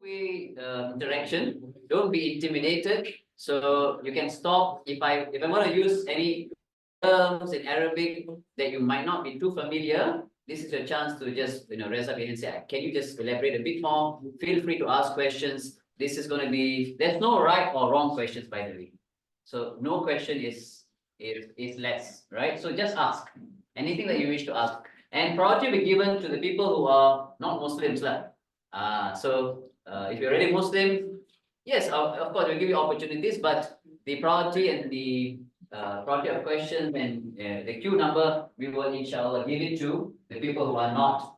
interaction. Don't be intimidated. So you can stop if I want to use any terms in Arabic that you might not be too familiar. This is your chance to just raise up your hand and say, can you just elaborate a bit more? Feel free to ask questions. This is going to be, there's no right or wrong questions, by the way. So no question is less, right? So just ask anything that you wish to ask, and priority will be given to the people who are not Muslims, lah. If you're already Muslim, yes, of course we'll give you opportunities, but the priority and the priority of questions and the queue number, we will inshallah give it to the people who are not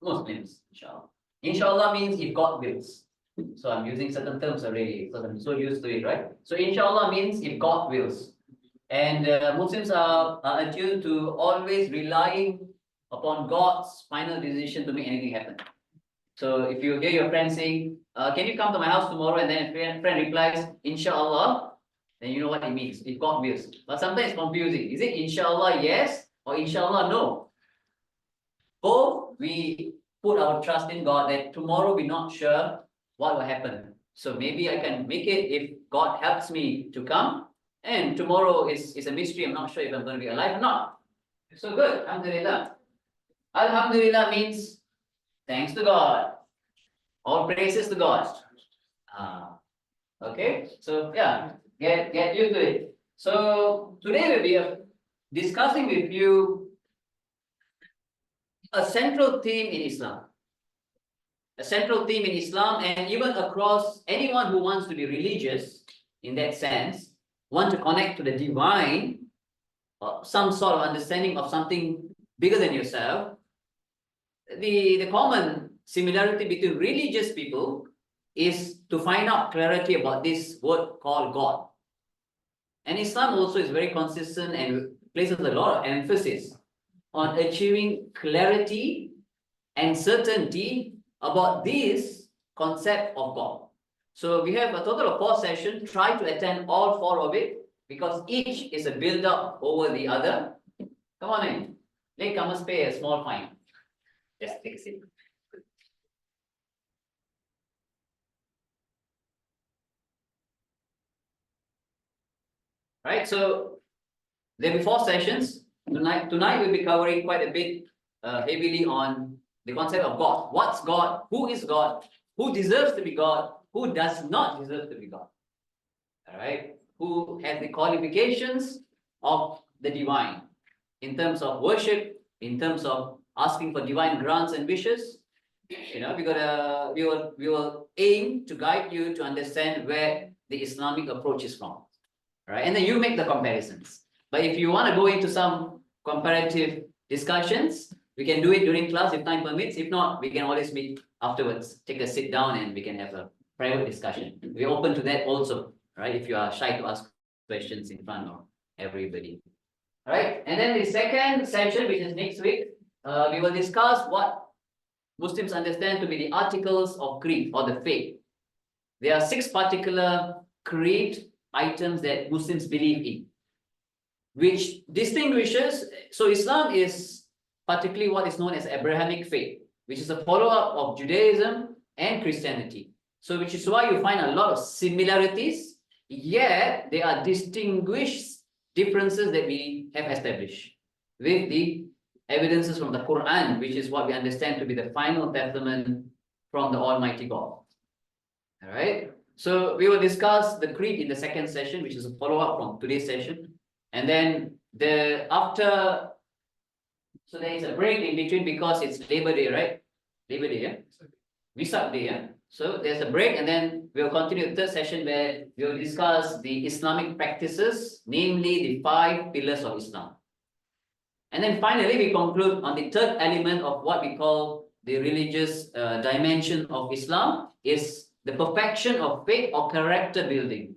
Muslims, inshallah. Inshallah means if God wills. So I'm using certain terms already because I'm so used to it, right? So inshallah means if God wills. And Muslims are attuned to always relying upon God's final decision to make anything happen. So if you hear your friend saying, can you come to my house tomorrow? And then a friend replies, inshallah, then you know what it means, if God wills. But sometimes it's confusing. Is it inshallah yes or inshallah no? Both we put our trust in God that tomorrow we're not sure what will happen. So maybe I can make it if God helps me to come. And tomorrow is a mystery. I'm not sure if I'm going to be alive or not. So good. Alhamdulillah. Alhamdulillah means thanks to God. All praises to God. Okay. So yeah, get used to it. So today we'll be discussing with you a central theme in Islam. A central theme in Islam, and even across anyone who wants to be religious in that sense, want to connect to the divine, or some sort of understanding of something bigger than yourself. The common similarity between religious people is to find out clarity about this word called God. And Islam also is very consistent and places a lot of emphasis on achieving clarity and certainty about this concept of God. So we have a total of 4 sessions. Try to attend all 4 of it because each is a build-up over the other. Come on in. Latecomers pay a small fine. Just take a seat. Right, so there will be 4 sessions. Tonight we'll be covering quite a bit heavily on the concept of God. What's God? Who is God? Who deserves to be God? Who does not deserve to be God? All right. Who has the qualifications of the divine in terms of worship, in terms of asking for divine grants and wishes? We will aim to guide you to understand where the Islamic approach is from. All right, and then you make the comparisons. But if you want to go into some comparative discussions, we can do it during class if time permits. If not, we can always meet afterwards, take a sit down, and we can have a private discussion. We're open to that also, right? If you are shy to ask questions in front of everybody. All right, and then the second session, which is next week, we will discuss what Muslims understand to be the articles of creed or the faith. There are 6 particular creed items that Muslims believe in, which distinguishes. So Islam is particularly what is known as Abrahamic faith, which is a follow-up of Judaism and Christianity. So which is why you find a lot of similarities, yet there are distinguished differences that we have established with the evidences from the Quran, which is what we understand to be the final testament from the Almighty God. All right. So we will discuss the creed in the second session, which is a follow-up from today's session. And then so there is a break in between because it's Labor Day, right? Labor Day, yeah? Vesak Day, yeah? So there's a break, and then we'll continue the third session where we'll discuss the Islamic practices, namely the 5 pillars of Islam. And then finally, we conclude on the third element of what we call the religious dimension of Islam is the perfection of faith or character building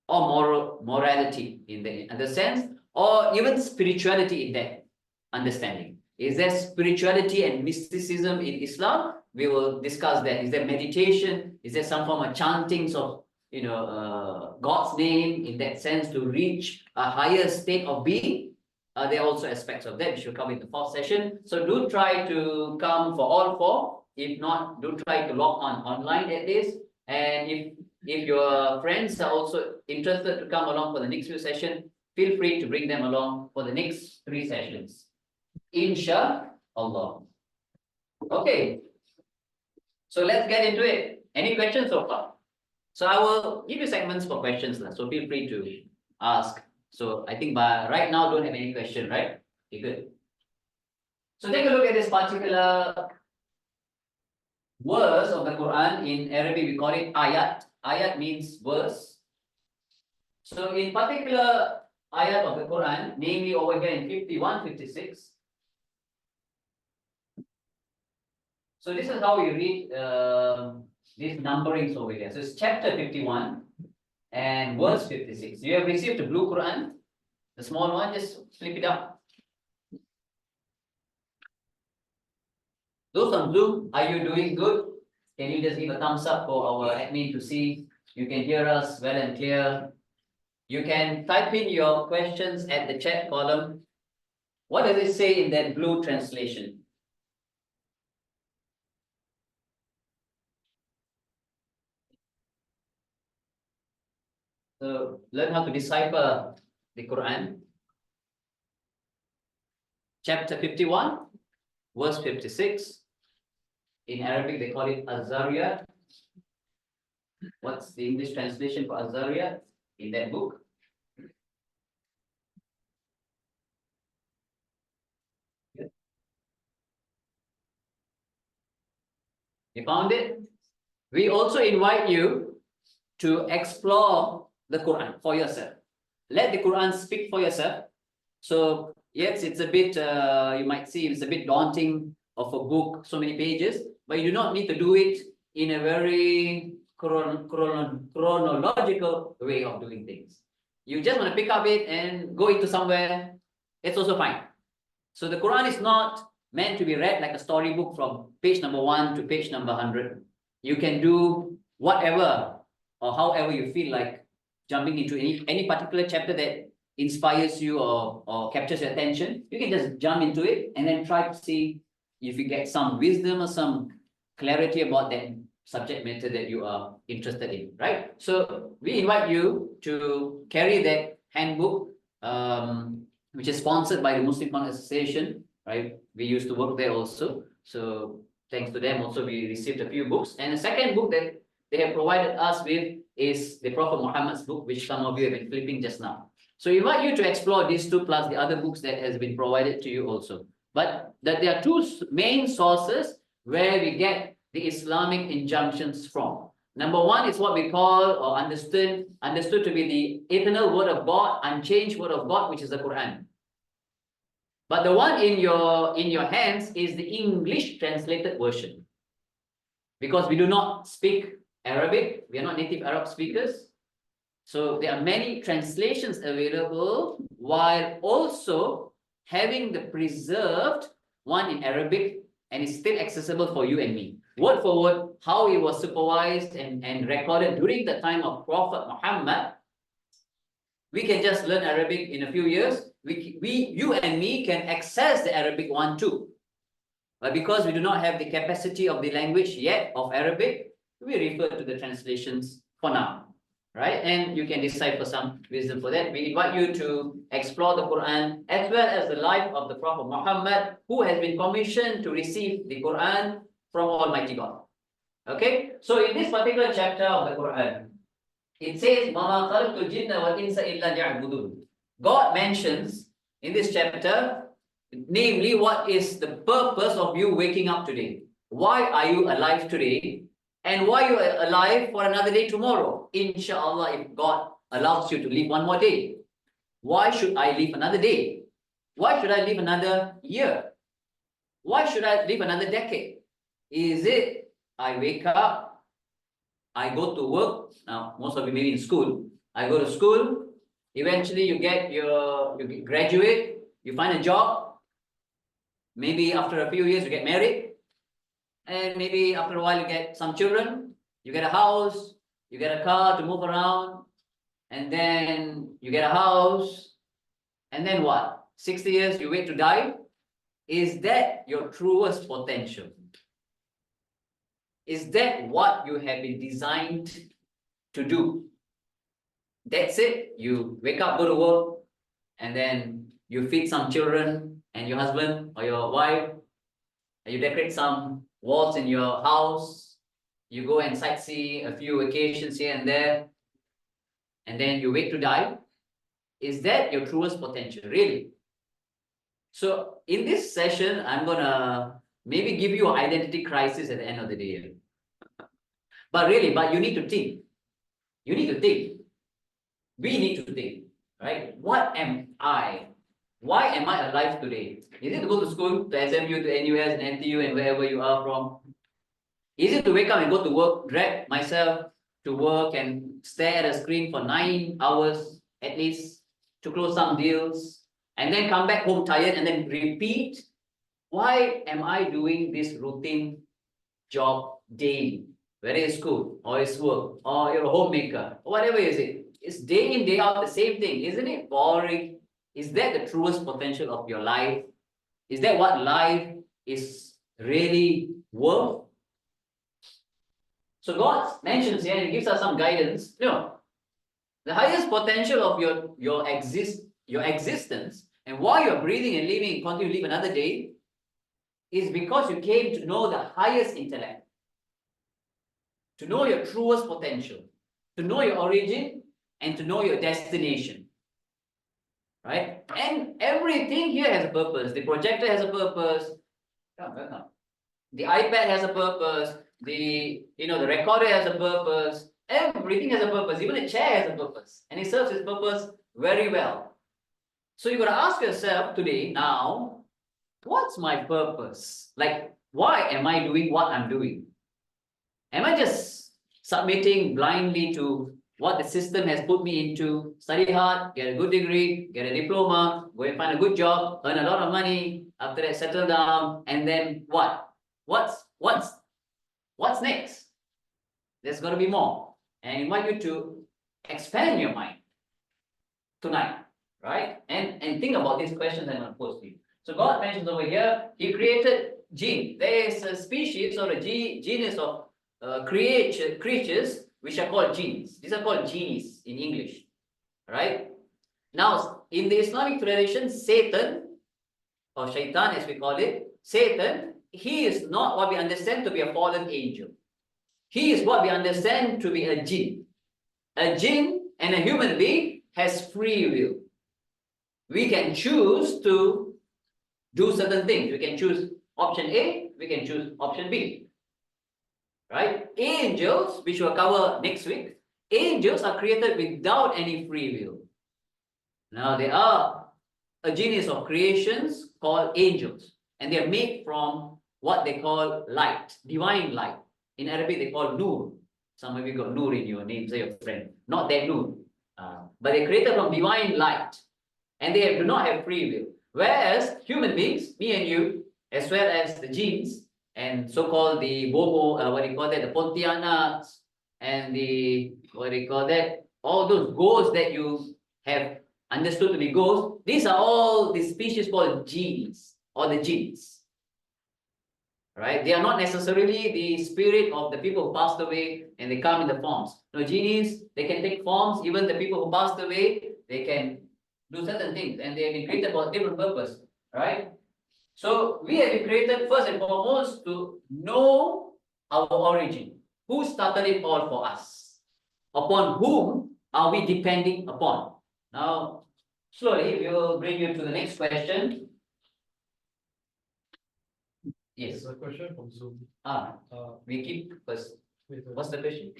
or morality in the sense, or even spirituality in that understanding. Is there spirituality and mysticism in Islam? We will discuss that. Is there meditation? Is there some form of chantings of God's name in that sense to reach a higher state of being? There are also aspects of that which will come in the 4th session. So do try to come for all 4 If not, do try to log on online at least. And if your friends are also interested to come along for the next few sessions, feel free to bring them along for the next 3 sessions. Inshallah. Okay. So let's get into it. Any questions so far? So I will give you segments for questions, so feel free to ask. So I think by right now don't have any question, right? Okay, good. So take a look at this particular verse of the Quran. In Arabic we call it ayat. Ayat means verse. So in particular ayat of the Quran, namely over here in 51, 56. So this is how we read these numberings over here. So it's chapter 51 and verse 56. You have received the blue Quran, the small one, just flip it up. Those on Zoom, are you doing good? Can you just give a thumbs up for our admin to see you can hear us well and clear? You can type in your questions at the chat column. What does it say in that blue translation? So learn how to decipher the Quran. Chapter 51, verse 56. In Arabic, they call it Az-Zariyat. What's the English translation for Az-Zariyat in that book? You found it? We also invite you to explore the Quran for yourself. Let the Quran speak for yourself. So yes, it's a bit, you might see it's a bit daunting of a book, so many pages, but you do not need to do it in a very chronological way of doing things. You just want to pick up it and go into somewhere, it's also fine. So the Quran is not meant to be read like a storybook from page number 1 to page number 100. You can do whatever or however you feel like jumping into any particular chapter that inspires you or captures your attention. You can just jump into it and then try to see if you get some wisdom or some clarity about that subject matter that you are interested in, right? So we invite you to carry that handbook, which is sponsored by the Muslim Association, right? We used to work there also. So thanks to them also, we received a few books. And the second book that they have provided us with is the Prophet Muhammad's book, which some of you have been flipping just now. So we invite you to explore these two plus the other books that has been provided to you also. But that there are two main sources where we get the Islamic injunctions from. Number one is what we call or understood to be the eternal word of God, unchanged word of God, which is the Quran. But the one in your hands is the English translated version. Because we do not speak Arabic, we are not native Arab speakers. So there are many translations available while also having the preserved one in Arabic, and it's still accessible for you and me. Word for word, how it was supervised and recorded during the time of Prophet Muhammad. We can just learn Arabic in a few years. You and me can access the Arabic one too. But because we do not have the capacity of the language yet of Arabic, we refer to the translations for now, right? And you can decipher some wisdom for that. We invite you to explore the Quran as well as the life of the Prophet Muhammad, who has been commissioned to receive the Quran from Almighty God. Okay, so in this particular chapter of the Quran, it says, "Mama khalaqtul jinna wal insa illa liya'budun." God mentions in this chapter, namely, what is the purpose of you waking up today? Why are you alive today? And why you are alive for another day tomorrow? Inshallah, if God allows you to live one more day. Why should I live another day? Why should I live another year? Why should I live another decade? Is it I wake up, I go to work. Now, most of you may be in school. I go to school. Eventually, you graduate. You find a job. Maybe after a few years, you get married. And maybe after a while, you get some children. You get a house. You get a car to move around. And then you get a house. And then what? 60 years, you wait to die? Is that your truest potential? Is that what you have been designed to do? That's it. You wake up, go to work, and then you feed some children and your husband or your wife, and you decorate some walls in your house, you go and sightsee a few occasions here and there, and then you wait to die. Is that your truest potential, really? So in this session, I'm gonna maybe give you an identity crisis at the end of the day. But really, you need to think. You need to think. We need to think, right? What am I? Why am I alive today? Is it to go to school, to SMU, to NUS, and NTU, and wherever you are from? Is it to wake up and go to work, drag myself to work and stare at a screen for 9 hours at least to close some deals, and then come back home tired and then repeat? Why am I doing this routine job daily? Whether it's school or it's work or you're a homemaker or whatever is it? It's day in, day out the same thing. Isn't it boring? Is that the truest potential of your life? Is that what life is really worth? So God mentions here and He gives us some guidance. You know, the highest potential of your existence, and why you're breathing and living and continue to live another day, is because you came to know the highest intellect, to know your truest potential, to know your origin, and to know your destination. Right? And everything here has a purpose. The projector has a purpose. The iPad has a purpose. The recorder has a purpose. Everything has a purpose. Even a chair has a purpose. And it serves its purpose very well. So you got to ask yourself today, now, what's my purpose? Like, why am I doing what I'm doing? Am I just submitting blindly to what the system has put me into? Study hard, get a good degree, get a diploma, go and find a good job, earn a lot of money, after that settle down, and then what? What's next? There's got to be more. And I invite you to expand your mind tonight, right? And think about these questions I'm going to pose to you. So God mentions over here, He created jinn. There is a species or a genus of creatures which are called jinns. These are called genies in English, right? Now, in the Islamic tradition, Satan, or Shaitan as we call it, Satan, he is not what we understand to be a fallen angel. He is what we understand to be a jinn. A jinn and a human being has free will. We can choose to do certain things. We can choose option A, we can choose option B. Right? Angels, which we'll cover next week, angels are created without any free will. Now, there are a genus of creations called angels, and they are made from what they call light, divine light. In Arabic, they call nur. Some of you got nur in your name, say your friend. Not that nur. But they're created from divine light, and they do not have free will. Whereas human beings, me and you, as well as the jinns, and so-called the Bobo, the Pontianaks, and the, all those ghosts that you have understood to be ghosts, these are all the species called genies, or the jinns. Right? They are not necessarily the spirit of the people who passed away and they come in the forms. No, genies, they can take forms. Even the people who passed away, they can do certain things, and they have been created for a different purpose. Right? So we have been created first and foremost to know our origin. Who started it all for us? Upon whom are we depending upon? Now, slowly we will bring you to the next question. Yes. There's a question from Zoom. We keep first. What's the question?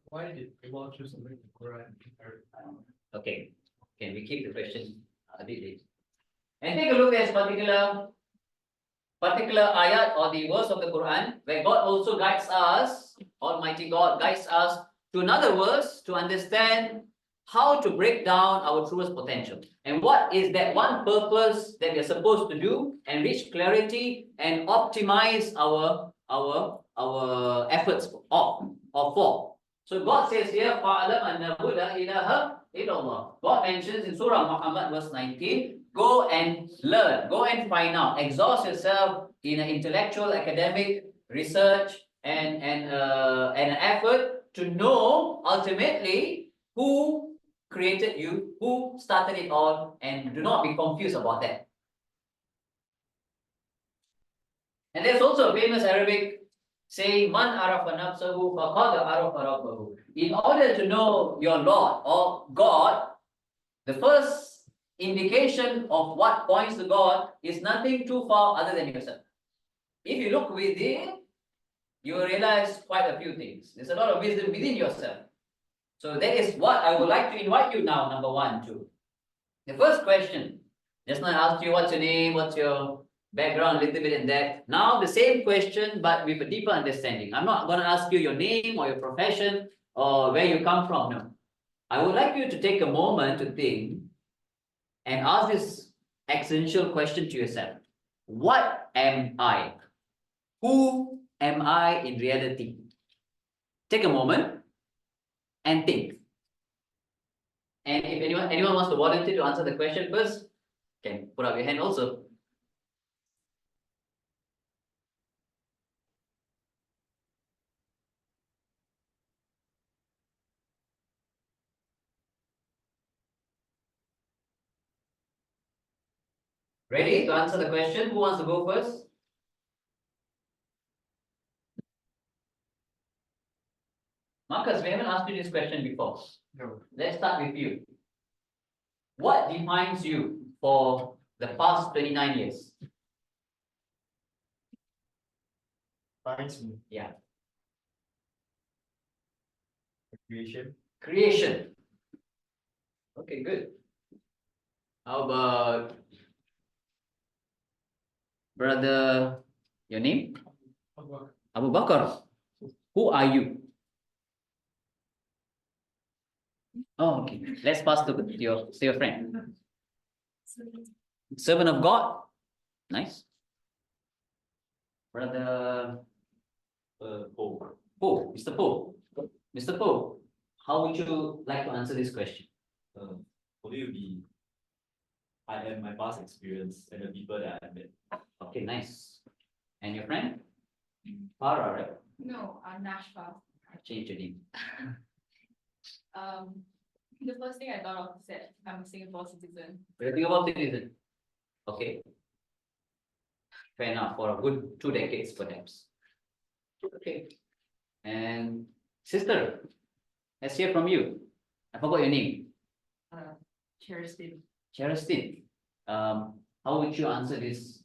Why did Allah choose to make the Quran in Arabic? Okay. Can we keep the question a bit later? And take a look at this particular ayat or the verse of the Quran, where God also guides us, Almighty God guides us to another verse to understand how to break down our truest potential. And what is that one purpose that we are supposed to do and reach clarity and optimize our efforts for. So God says here, فَعَلَمْ أَنَّهُ لَا إِلَهَ إِلَّا اللَّهُ. God mentions in Surah Muhammad verse 19, go and learn, go and find out, exhaust yourself in an intellectual, academic research and an effort to know ultimately who created you, who started it all, and do not be confused about that. And there's also a famous Arabic saying, "Man arafa nafsahu faqad arafa rabbahu." In order to know your Lord or God, the first indication of what points to God is nothing too far other than yourself. If you look within, you will realize quite a few things. There's a lot of wisdom within yourself. So that is what I would like to invite you now, number one, to. The first question, just now I asked you what's your name, what's your background, a little bit in depth. Now the same question, but with a deeper understanding. I'm not going to ask you your name or your profession or where you come from, no. I would like you to take a moment to think and ask this existential question to yourself. What am I? Who am I in reality? Take a moment and think. And if anyone wants to volunteer to answer the question first, can put up your hand also. Ready to answer the question? Who wants to go first? Marcus, we haven't asked you this question before. No. Let's start with you. What defines you for the past 29 years? Finds me. Yeah. Creation. Creation. Okay, good. How about brother, your name? Abu Bakar. Who are you? Oh, okay. Let's pass to your friend. Servant of God. Nice. Brother Paul. Poe, Mr. Poe. Mr. Poe, how would you like to answer this question? Only will be I am my past experience and the people that I met. Okay, nice. And your friend? Farah, right? No, Nashpa. Change your name. The first thing I thought of is that I'm a Singapore citizen. What do you think about citizen? Okay. Fair enough, for a good 2 decades perhaps. Okay. And sister, let's hear from you. I forgot your name. Cheristin. Cheristin. How would you answer this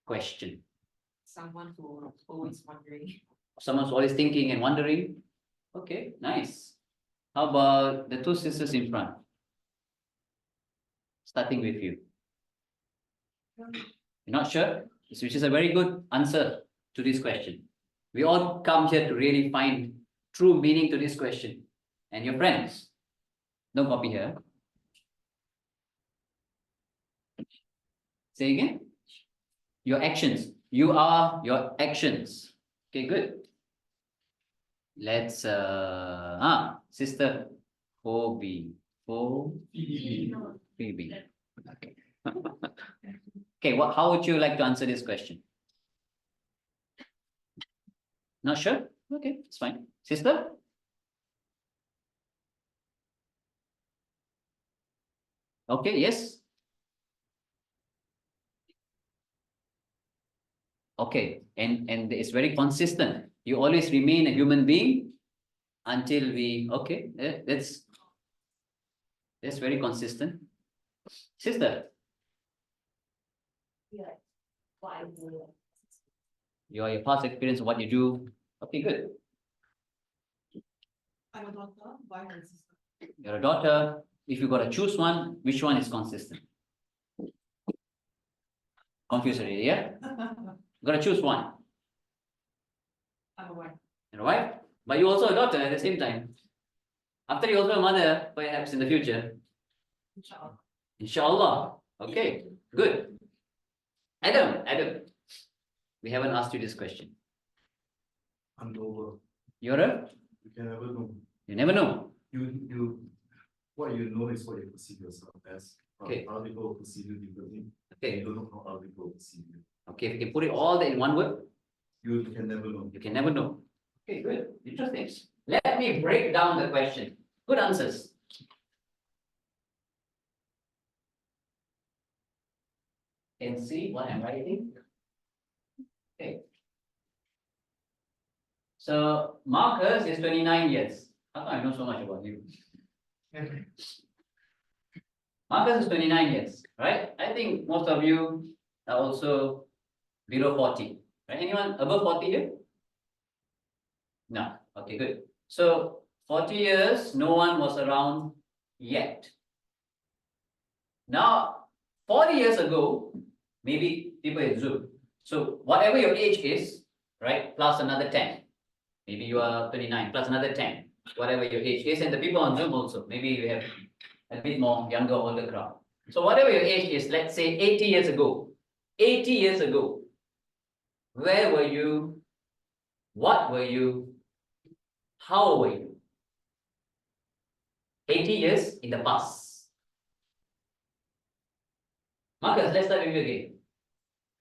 question? Someone who always wondering. Someone's always thinking and wondering. Okay, nice. How about the two sisters in front? Starting with you. You're not sure? Which is a very good answer to this question. We all come here to really find true meaning to this question. And your friends, don't copy here. Say again. Your actions. You are your actions. Okay, good. Let's sister Phoebe. Phoebe. Okay. Okay, how would you like to answer this question? Not sure? Okay, it's fine. Sister? Okay, yes. Okay, and it's very consistent. You always remain a human being until we, okay, that's very consistent. Sister? Yeah. Why? Your past experience, what you do. Okay, good. I'm a doctor. Why my sister? You're a daughter. If you got to choose one, which one is consistent? Confused already, yeah? You got to choose one. I'm a wife. You're a wife, but you also a daughter at the same time. After you also a mother, perhaps in the future. Inshallah. Inshallah. Okay, good. Adam, we haven't asked you this question. I'm over. You're a? You can never know. You never know. What you know is what you perceive yourself as. Okay. Other people will perceive you differently. Okay. You don't know how other people perceive you. Okay, if you can put it all in one word. You can never know. You can never know. Okay, good. Interesting. Let me break down the question. Good answers. Can see what I'm writing. Okay. So Marcus is 29 years. How come I know so much about you? Marcus is 29 years, right? I think most of you are also below 40. Right? Anyone above 40 here? No. Okay, good. So 40 years, no one was around yet. Now, 40 years ago, maybe people in Zoom. So whatever your age is, right, plus another 10. Maybe you are 29, plus another 10, whatever your age is, and the people on Zoom also. Maybe you have a bit more younger, older crowd. So whatever your age is, let's say 80 years ago. 80 years ago, where were you? What were you? How old were you? 80 years in the past. Marcus, let's start with you again.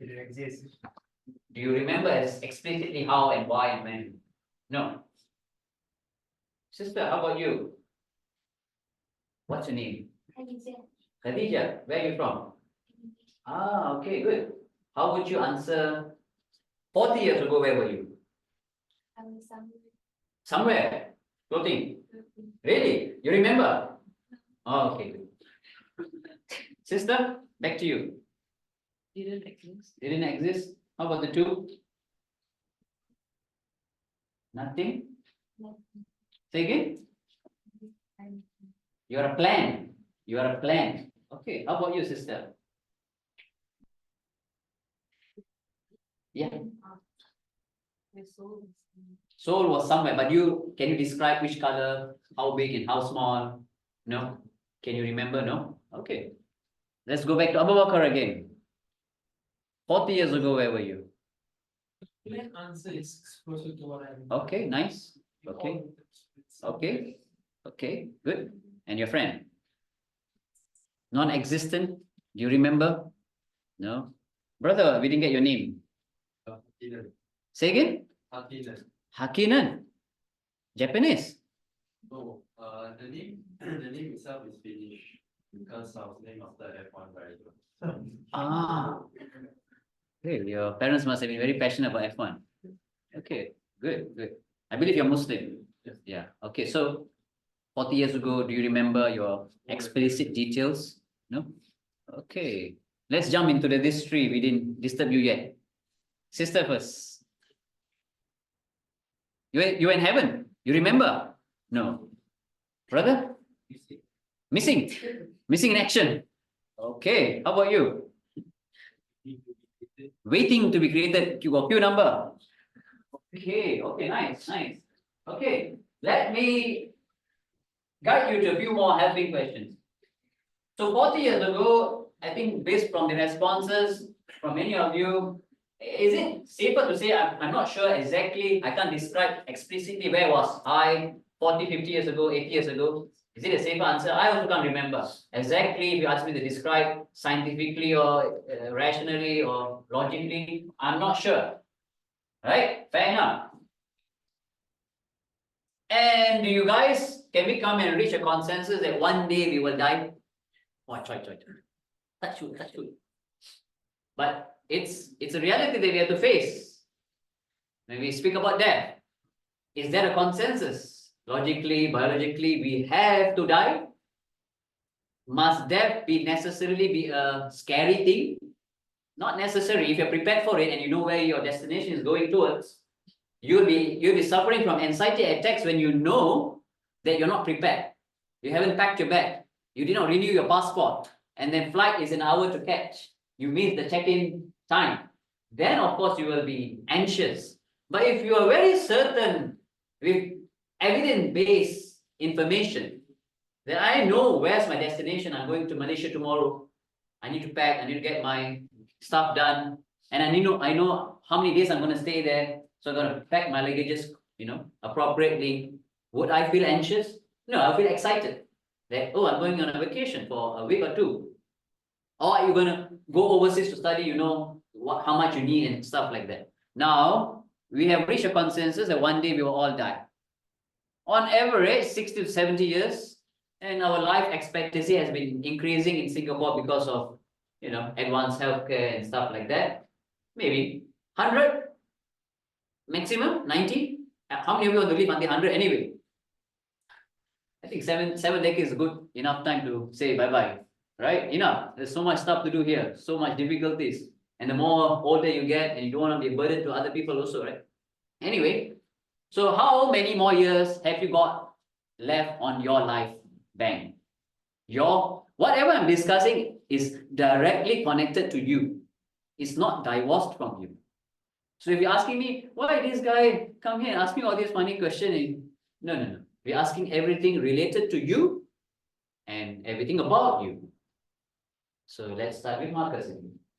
It didn't exist. Do you remember as explicitly how and why and when? No. Sister, how about you? What's your name? Khadija, where are you from? Ah, okay, good. How would you answer 40 years ago, where were you? Somewhere. Floating. Really? You remember? Oh, okay, good. Sister, back to you. Didn't exist. They didn't exist. How about the two? Nothing? Say again? You are a plan. You are a plan. Okay, how about you, sister? Yeah, My soul. soul was somewhere, but can you describe which color, how big and how small? No? Can you remember? No? Okay. Let's go back to Abu Bakr again. 40 years ago, where were you? My answer is closer to what I'm. Okay, nice. Okay. Okay. Okay, good. And your friend? Non-existent? Do you remember? No? Brother, we didn't get your name. Say again? Hakinan. Japanese. No, the name itself is Finnish because I was named after F1 driver. Ah. Okay, your parents must have been very passionate about F1. Okay, good, good. I believe you're Muslim. Yes. Yeah. Okay, so 40 years ago, do you remember your explicit details? No? Okay. Let's jump into the history. We didn't disturb you yet. Sister first. You were in heaven. You remember? No. Brother? Missing. Missing in action. Okay. How about you? Waiting to be created. You got few number. Okay. Okay. Nice. Nice. Okay. Let me guide you to a few more helping questions. So 40 years ago, I think based from the responses from many of you, is it safer to say, I'm not sure exactly, I can't describe explicitly where was I 40, 50 years ago, 80 years ago? Is it a safer answer? I also can't remember exactly if you ask me to describe scientifically or rationally or logically, I'm not sure. Right? Fair enough. And do you guys, can we come and reach a consensus that one day we will die? Oh, try. Touch wood. But it's a reality that we have to face. When we speak about death, is there a consensus? Logically, biologically, we have to die? Must death necessarily be a scary thing? Not necessary. If you're prepared for it and you know where your destination is going towards, you'll be suffering from anxiety attacks when you know that you're not prepared. You haven't packed your bag. You did not renew your passport. And then flight is an hour to catch. You miss the check-in time. Then of course you will be anxious. But if you are very certain with evidence-based information that I know where's my destination, I'm going to Malaysia tomorrow. I need to pack, I need to get my stuff done. And I know how many days I'm going to stay there. So I'm going to pack my luggages, appropriately. Would I feel anxious? No, I feel excited. That, oh, I'm going on a vacation for a week or two. Or are you going to go overseas to study, how much you need and stuff like that. Now, we have reached a consensus that one day we will all die. On average, 60 to 70 years, and our life expectancy has been increasing in Singapore because of, advanced healthcare and stuff like that. Maybe 100, maximum 90. How many of you want to live until 100 anyway? I think seven decades is good enough time to say bye-bye, right? Enough. There's so much stuff to do here, so much difficulties. And the more older you get, and you don't want to be a burden to other people also, right? Anyway, so how many more years have you got left on your life bank? Whatever I'm discussing is directly connected to you. It's not divorced from you. So if you're asking me, why this guy come here and ask me all these funny questions? No. We're asking everything related to you and everything about you. So let's start with Marcus.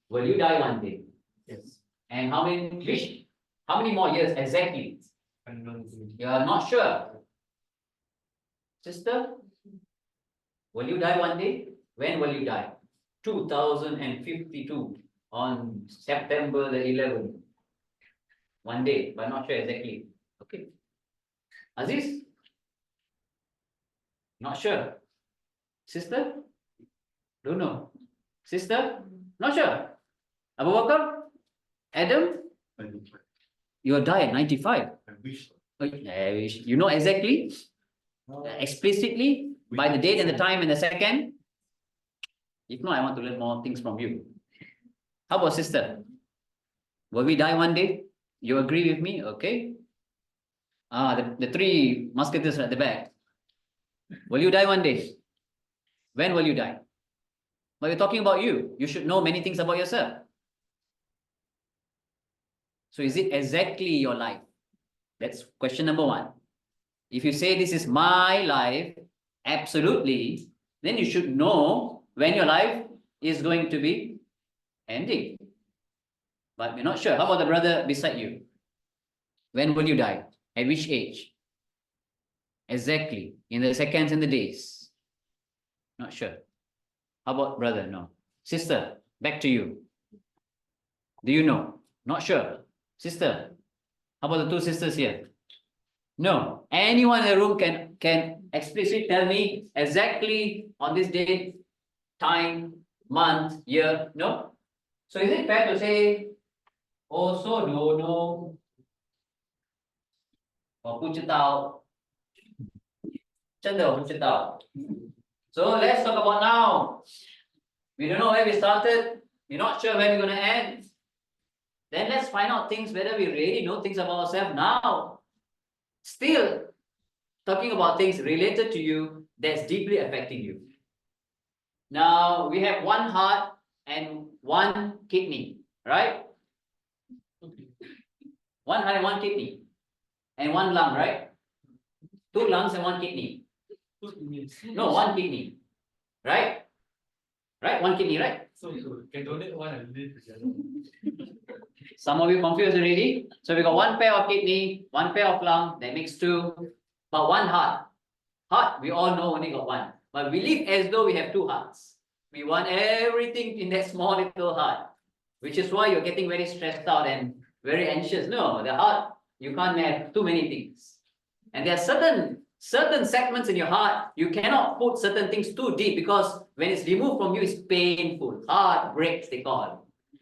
Will you die one day? Yes. And how many more years exactly? You are not sure. Sister, will you die one day? When will you die? 2052 on September the 11th. One day, but not sure exactly. Okay. Aziz? Not sure. Sister? Don't know. Sister? Not sure. Abu Bakar? Adam? You'll die at 95. I wish. You know exactly? Explicitly? By the date and the time and the second? If not, I want to learn more things from you. How about sister? Will we die one day? You agree with me? Okay. The three musketeers at the back. Will you die one day? When will you die? But we're talking about you. You should know many things about yourself. So is it exactly your life? That's question number one. If you say this is my life, absolutely, then you should know when your life is going to be ending. But we're not sure. How about the brother beside you? When will you die? At which age? Exactly. In the seconds and the days. Not sure. How about brother? No. Sister, back to you. Do you know? Not sure. Sister, how about the two sisters here? No. Anyone in the room can explicitly tell me exactly on this date, time, month, year? No? So is it fair to say, also don't know, or 不知道? 真的我不知道. So let's talk about now. We don't know where we started. We're not sure where we're going to end. Then let's find out things whether we really know things about ourselves now. Still talking about things related to you that's deeply affecting you. Now we have one heart and one kidney, right? One heart and one kidney. And one lung, right? Two lungs and one kidney. No, one kidney. Right? Right? One kidney, right? So you can donate one and live together. Some of you confused already. So we got one pair of kidney, one pair of lung, that makes two, but one heart. Heart, we all know only got one. But we live as though we have two hearts. We want everything in that small little heart, which is why you're getting very stressed out and very anxious. No, the heart, you can't have too many things. And there are certain segments in your heart, you cannot put certain things too deep because when it's removed from you, it's painful. Heart breaks, they call it.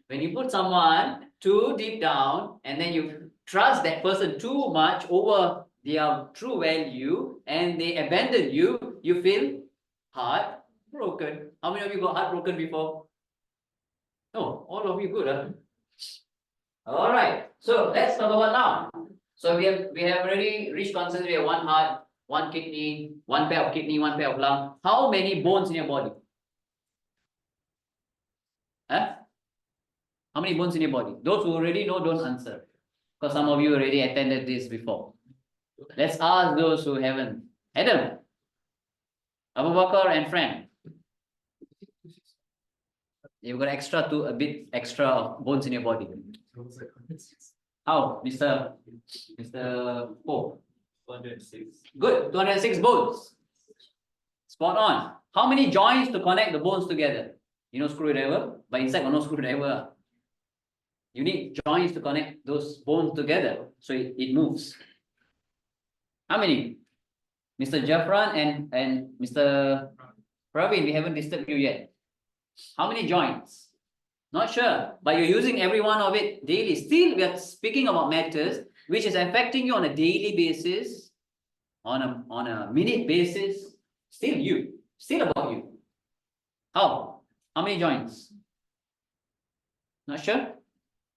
When you put someone too deep down and then you trust that person too much over their true value and they abandon you, you feel heartbroken. How many of you got heartbroken before? No, all of you good, huh? All right, so let's talk about now. So we have already reached consensus. We have one heart, one kidney, one pair of kidney, one pair of lung. How many bones in your body? Huh? How many bones in your body? Those who already know, don't answer. Because some of you already attended this before. Let's ask those who haven't. Adam, Abu Bakar and Fran. You've got a bit extra bones in your body. How, Mr. Pope? 206. Good, 206 bones. Spot on. How many joints to connect the bones together? You know screwdriver, but inside got no screwdriver. You need joints to connect those bones together so it moves. How many? Mr. Jafran and Mr. Praveen, we haven't disturbed you yet. How many joints? Not sure, but you're using every one of it daily. Still, we are speaking about matters which is affecting you on a daily basis, on a minute basis. Still about you. How many joints? Not sure?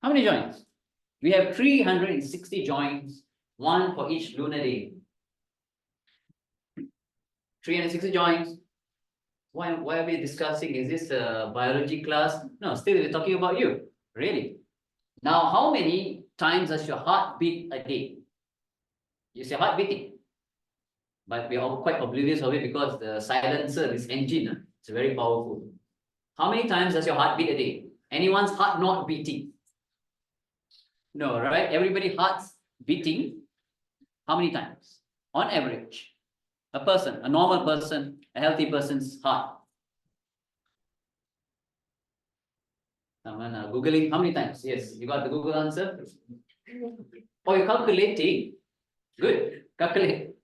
How many joints? We have 360 joints, one for each lunar day. 360 joints. Why are we discussing? Is this a biology class? No, still we're talking about you. Really. Now, how many times does your heart beat a day? You say heart beating. But we are quite oblivious of it because the silencer, this engine, it's very powerful. How many times does your heart beat a day? Anyone's heart not beating? No, right? Everybody heart's beating. How many times? On average. A person, a normal person, a healthy person's heart. Someone Googling, how many times? Yes, you got the Google answer? Oh, you're calculating? Good, calculate.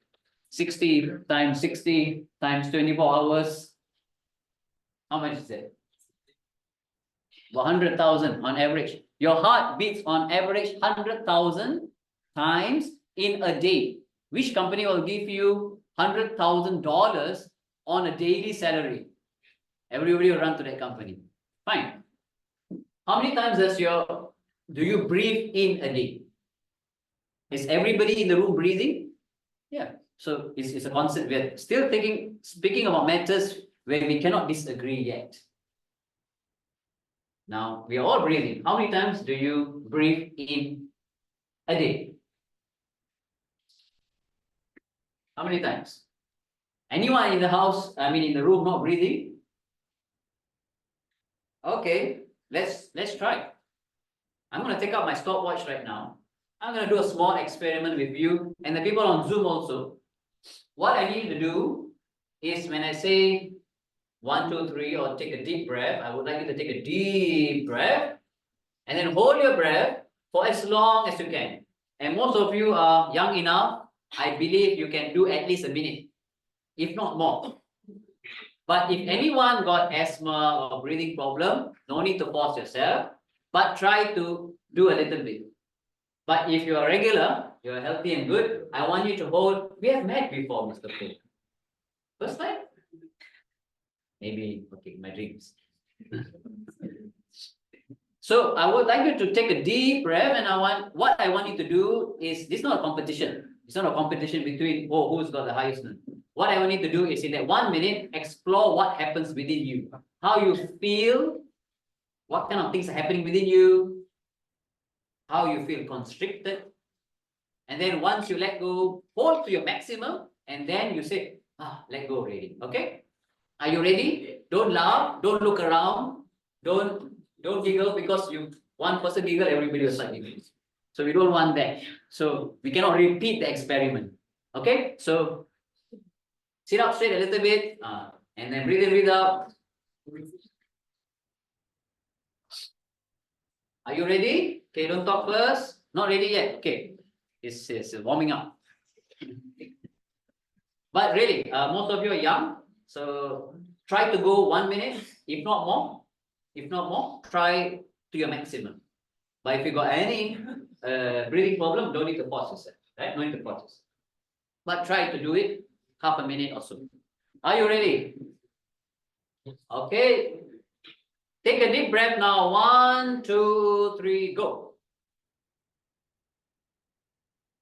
60 times 60 times 24 hours. How much is that? 100,000 on average. Your heart beats on average 100,000 times in a day. Which company will give you $100,000 on a daily salary? Everybody will run to that company. Fine. How many times do you breathe in a day? Is everybody in the room breathing? Yeah. So it's a concept. We're still speaking about matters where we cannot disagree yet. Now, we are all breathing. How many times do you breathe in a day? How many times? Anyone in the house, in the room not breathing? Okay, let's try. I'm going to take out my stopwatch right now. I'm going to do a small experiment with you and the people on Zoom also. What I need to do is when I say 1, 2, 3, or take a deep breath, I would like you to take a deep breath and then hold your breath for as long as you can. And most of you are young enough, I believe you can do at least a minute, if not more. But if anyone got asthma or breathing problem, no need to force yourself, but try to do a little bit. But if you are regular, you are healthy and good, I want you to hold. We have met before, Mr. Poo. First time? Maybe, okay, my dreams. So I would like you to take a deep breath, and what I want you to do is, this is not a competition. It's not a competition between, who's got the highest number. What I want you to do is in that 1 minute, explore what happens within you. How you feel, what kind of things are happening within you, how you feel constricted. And then once you let go, hold to your maximum, and then you say, let go already. Okay? Are you ready? Don't laugh, don't look around, don't giggle, because one person giggle, everybody will start giggling. So we don't want that. So we cannot repeat the experiment. Okay? So sit up straight a little bit, and then breathe in, breathe out. Are you ready? Okay, don't talk first. Not ready yet. Okay. It's warming up. But really, most of you are young. So try to go 1 minute, if not more. If not more, try to your maximum. But if you got any breathing problem, don't need to force yourself. Right? No need to force yourself. But try to do it half a minute or so. Are you ready? Okay. Take a deep breath now. 1, 2, 3, go.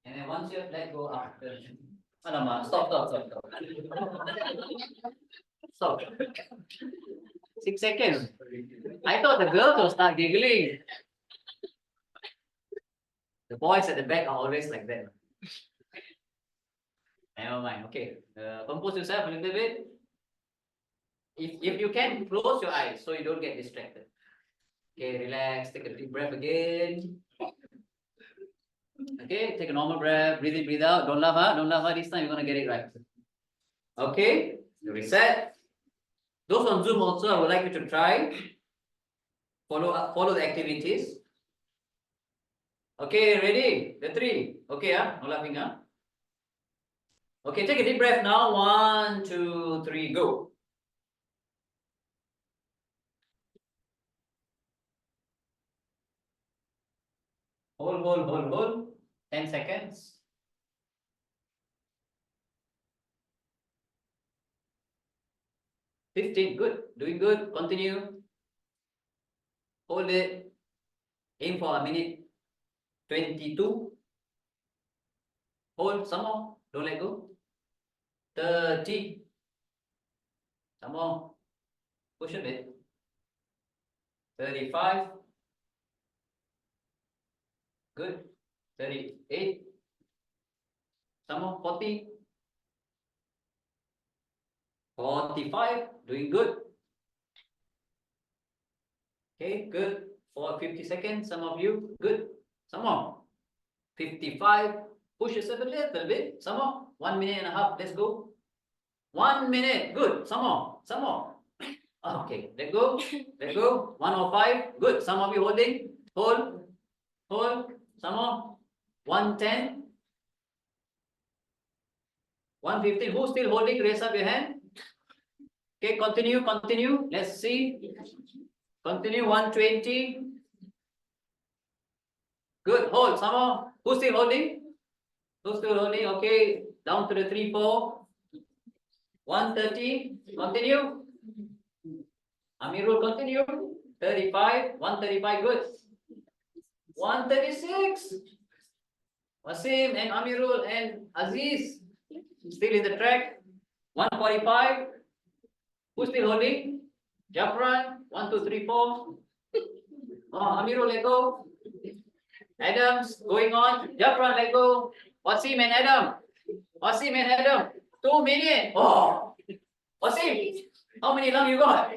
And then once you have let go after. Stop. Stop. 6 seconds. I thought the girls will start giggling. The boys at the back are always like that. Never mind. Okay. Compose yourself a little bit. If you can, close your eyes so you don't get distracted. Okay, relax. Take a deep breath again. Okay, take a normal breath. Breathe in, breathe out. Don't laugh, huh? Don't laugh, huh? This time you're gonna get it right. Okay, reset. Those on Zoom also, I would like you to try. Follow the activities. Okay, ready? The three. Okay, no laughing, Okay, take a deep breath now. 1, 2, 3, go. Hold. 10 seconds. 15, good. Doing good. Continue. Hold it. Aim for a minute. 22. Hold some more. Don't let go. 30. Some more. Push a bit. 35. Good. 38. Some more. 40. 45. Doing good. Okay, good. For 50 seconds, some of you. Good. Some more. 55. Push yourself a little bit. Some more. 1 minute and a half. Let's go. 1 minute. Good. Some more. Some more. Okay. Let go. Let go. 105. Good. Some of you holding. Hold. Hold. Some more. 110. 115. Who's still holding? Raise up your hand. Okay. Continue. Continue. Let's see. Continue. 120. Good. Hold. Some more. Who's still holding? Who's still holding? Okay. Down to the 3, 4. 130. Continue. Amirul, continue. 35. 135. Good. 136. Wasim and Amirul and Aziz still in the track. 145. Who's still holding? Jafran. 1, 2, 3, 4. Amirul, let go. Adams going on. Jafran, let go. Wasim and Adam. Wasim and Adam. 2 minutes. Oh, Wasim, how many long you got?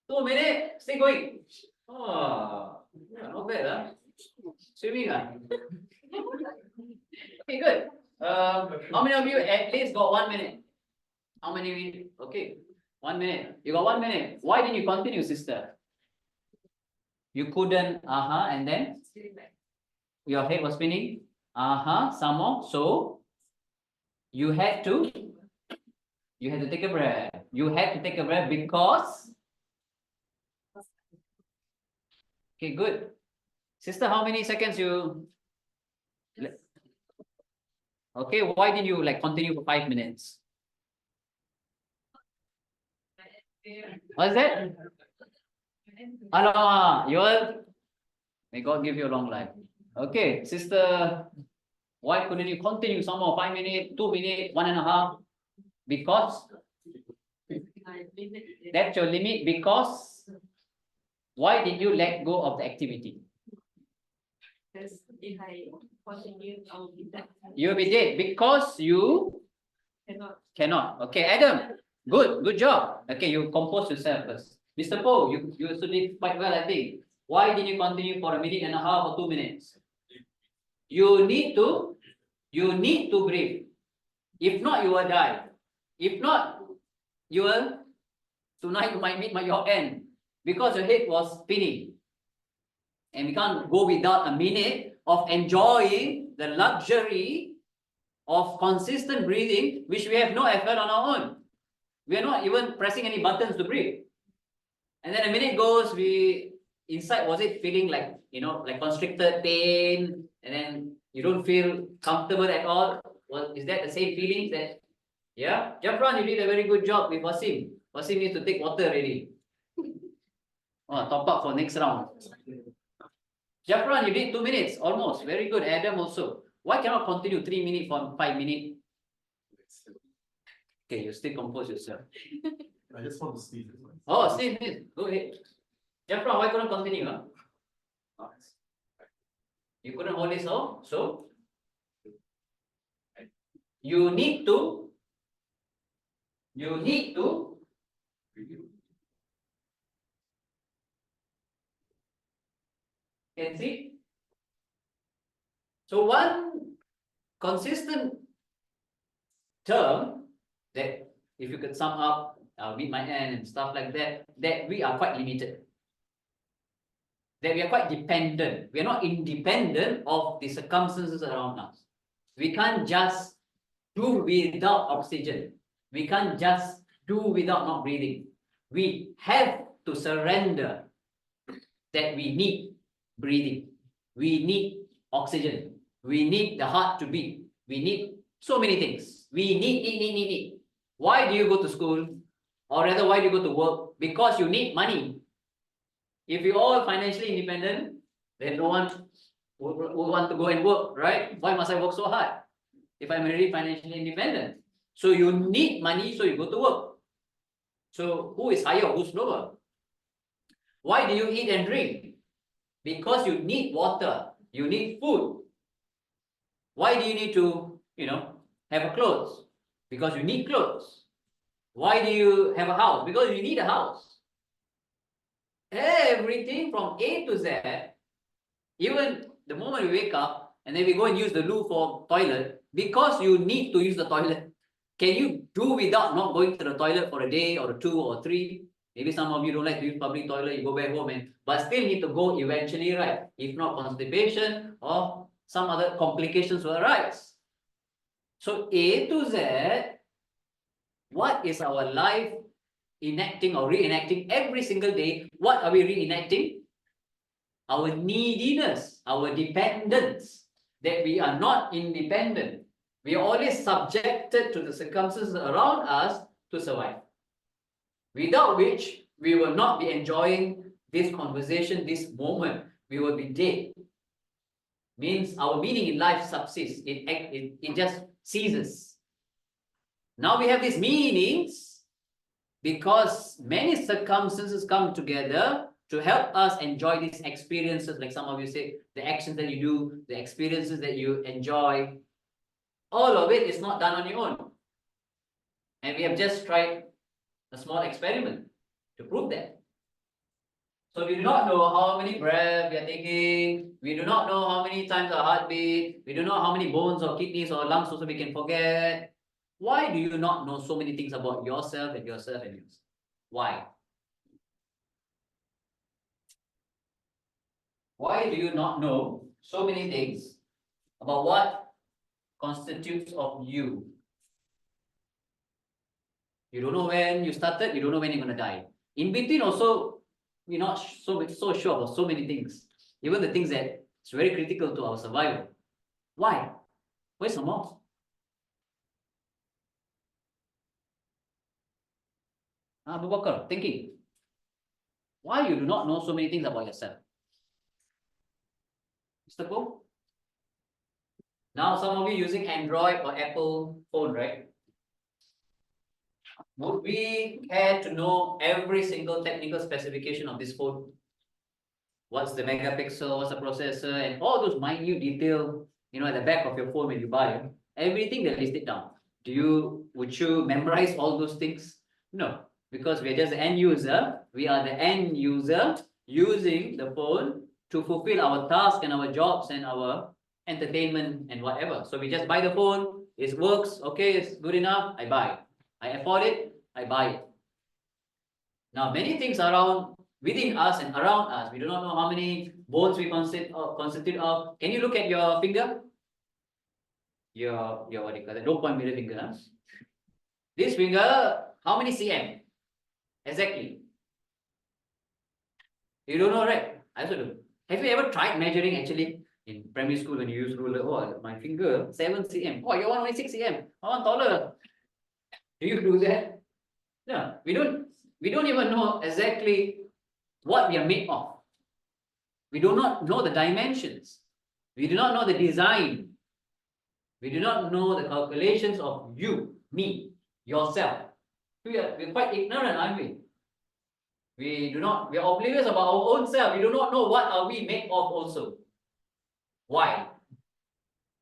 2 minutes. Still going. Oh, not bad, huh? Swimming, Okay, good. How many of you at least got 1 minute? How many minutes? Okay, 1 minute. You got 1 minute. Why didn't you continue, sister? You couldn't, and then your head was spinning. Some more. So you had to take a breath. You had to take a breath because. Okay, good. Sister, how many seconds you? Okay, why did you continue for 5 minutes? What's that? Allah, may God give you a long life. Okay, sister, why couldn't you continue some more? 5 minutes, 2 minutes, 1.5? Because that's your limit. Because why did you let go of the activity? Because if I continue, I will be dead. You'll be dead because you cannot. Okay, Adam, good job. Okay, you compose yourself first. Mr. Po, you also did quite well, I think. Why did you continue for 1.5 minutes or 2 minutes? You need to breathe. If not, you will die. If not, tonight you might meet your end because your head was spinning. And we can't go without a minute of enjoying the luxury of consistent breathing, which we have no effort on our own. We are not even pressing any buttons to breathe. And then a minute goes, inside, was it feeling like constricted pain, and then you don't feel comfortable at all? Is that the same feelings that, yeah? Jafran, you did a very good job with Wasim. Wasim needs to take water already. Top up for next round. Jafran, you did 2 minutes, almost. Very good. Adam also. Why cannot continue 3 minutes for 5 minutes? Okay, you still compose yourself. I just want to sneeze. Oh, sneeze. Go ahead. Jafran, why couldn't continue? You couldn't hold it so you need to can see. So one consistent term that if you could sum up, I'll meet my end and stuff like that, that we are quite limited. that we are quite dependent. We are not independent of the circumstances around us. We can't just do without oxygen. We can't just do without not breathing. We have to surrender that we need breathing. We need oxygen. We need the heart to beat. We need so many things. We need. Why do you go to school? Or rather, why do you go to work? Because you need money. If you're all financially independent, then no one would want to go and work, right? Why must I work so hard if I'm already financially independent? So you need money, so you go to work. So who is higher, who's lower? Why do you eat and drink? Because you need water, you need food. Why do you need to, have a clothes? Because you need clothes. Why do you have a house? Because you need a house. Everything from A to Z, even the moment we wake up and then we go and use the loo for toilet, because you need to use the toilet. Can you do without not going to the toilet for a day or 2 or 3? Maybe some of you don't like to use public toilet, you go back home but still need to go eventually, right? If not, constipation or some other complications will arise. So A to Z, what is our life enacting or reenacting every single day? What are we reenacting? Our neediness, our dependence, that we are not independent. We are always subjected to the circumstances around us to survive. Without which, we will not be enjoying this conversation, this moment. We will be dead. Means our meaning in life subsists. It just ceases. Now we have these meanings because many circumstances come together to help us enjoy these experiences. Like some of you say, the actions that you do, the experiences that you enjoy, all of it is not done on your own. And we have just tried a small experiment to prove that. So we do not know how many breaths we are taking. We do not know how many times our heart beat. We don't know how many bones or kidneys or lungs also we can forget. Why do you not know so many things about yourself and yourself and yourself? Why? Why do you not know so many things about what constitutes of you? You don't know when you started, you don't know when you're going to die. In between also, we're not so sure about so many things. Even the things that is very critical to our survival. Why? Where's the more? Abu Bakar, thinking. Why you do not know so many things about yourself? Mr. Ko? Now some of you using Android or Apple phone, right? Would we care to know every single technical specification of this phone? What's the megapixel, what's the processor, and all those minute detail, at the back of your phone when you buy it, everything they list it down. Would you memorize all those things? No, because we're just the end user. We are the end user using the phone to fulfill our tasks and our jobs and our entertainment and whatever. So we just buy the phone, it works, okay, it's good enough, I buy. I afford it, I buy it. Now, many things around, within us and around us, we do not know how many bones we constitute of. Can you look at your finger? Your what do you call it? 0.1 middle finger. Huh? This finger, how many cm? Exactly. You don't know, right? I also don't. Have you ever tried measuring actually in primary school when you use ruler? Oh, my finger 7 cm. Oh, your one only 6 cm. My one taller. Do you do that? No, we don't even know exactly what we are made of. We do not know the dimensions. We do not know the design. We do not know the calculations of you, me, yourself. We're quite ignorant, aren't we? We are oblivious about our own self. We do not know what are we made of also. Why?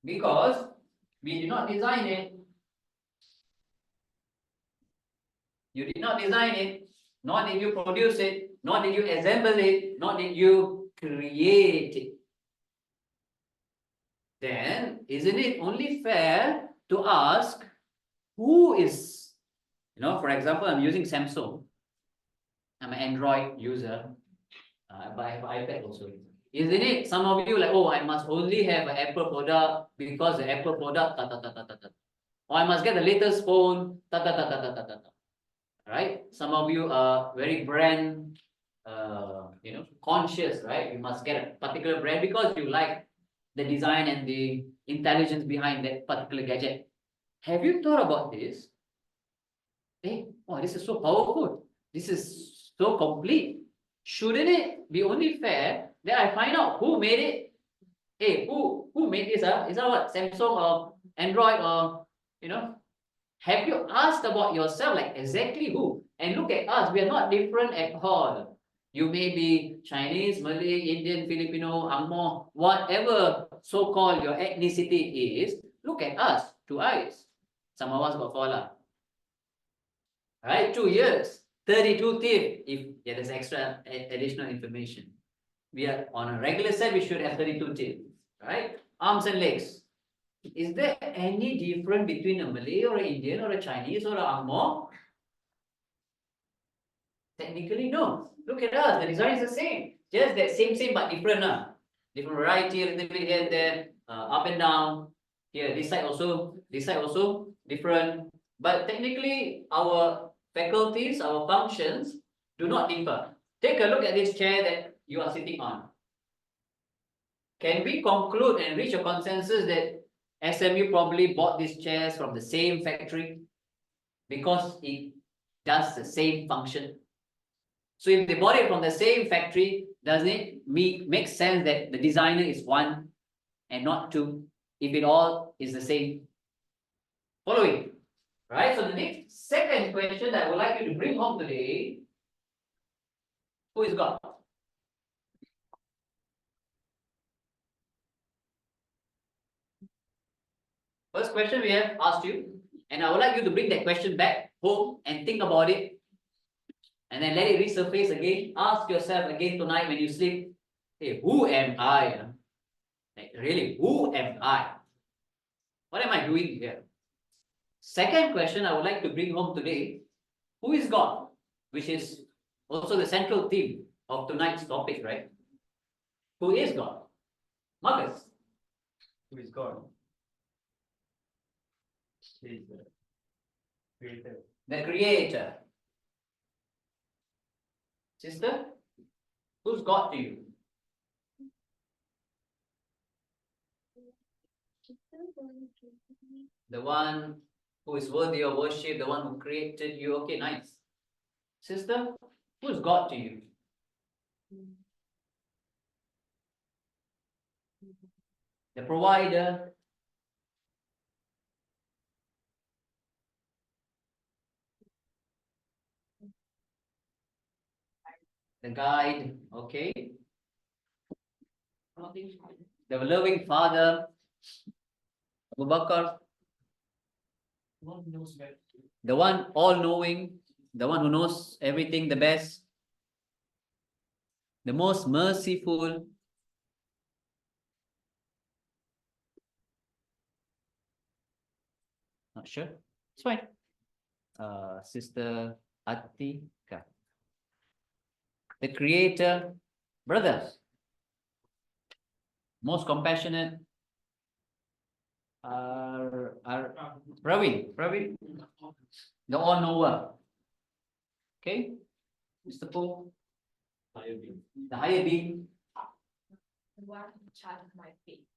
Because we did not design it. You did not design it, nor did you produce it, nor did you assemble it, nor did you create it. Then, isn't it only fair to ask who is, for example, I'm using Samsung. I'm an Android user. But I have an iPad also. Isn't it? Some of you like, oh, I must only have an Apple product because the Apple product, ta ta ta ta ta ta. Or I must get the latest phone, ta ta ta ta ta ta ta. ta. Right? Some of you are very brand, conscious, right? You must get a particular brand because you like the design and the intelligence behind that particular gadget. Have you thought about this? Hey, wow, this is so powerful. This is so complete. Shouldn't it be only fair that I find out who made it? Hey, who made this? Is that what? Samsung or Android or Have you asked about yourself, like exactly who? And look at us, we are not different at all. You may be Chinese, Malay, Indian, Filipino, Angmo, whatever so-called your ethnicity is. Look at us, 2 eyes. Some of us got 4 lah. Right, 2 years, 32 teeth. If there's extra additional information. We are on a regular set, we should have 32 teeth. Right, arms and legs. Is there any difference between a Malay or an Indian or a Chinese or an Angmo? Technically, no. Look at us, the design is the same. Just that same but different. Different variety, a little bit here and there, up and down. Here, this side also different. But technically, our faculties, our functions do not differ. Take a look at this chair that you are sitting on. Can we conclude and reach a consensus that SMU probably bought these chairs from the same factory because it does the same function? So if they bought it from the same factory, does it make sense that the designer is one and not two, if it all is the same? Following, right? So the next second question that I would like you to bring home today, who is God? First question we have asked you, and I would like you to bring that question back home and think about it. And then let it resurface again. Ask yourself again tonight when you sleep, hey, who am I? Like, really, who am I? What am I doing here? Second question I would like to bring home today, who is God? Which is also the central theme of tonight's topic, right? Who is God? Marcus. Who is God? He is the creator. The creator. Sister, who's God to you? The one who is worthy of worship, the one who created you. Okay, nice. Sister, who's God to you? The provider. The guide, okay. The loving father. Abu Bakar. One knows better. The one all-knowing, the one who knows everything the best. The most merciful. Not sure. It's fine. Sister Atika. The creator, brothers. Most compassionate. Praveen, the all-knower. Okay, Mr. Paul. The higher being. The one in charge of my faith.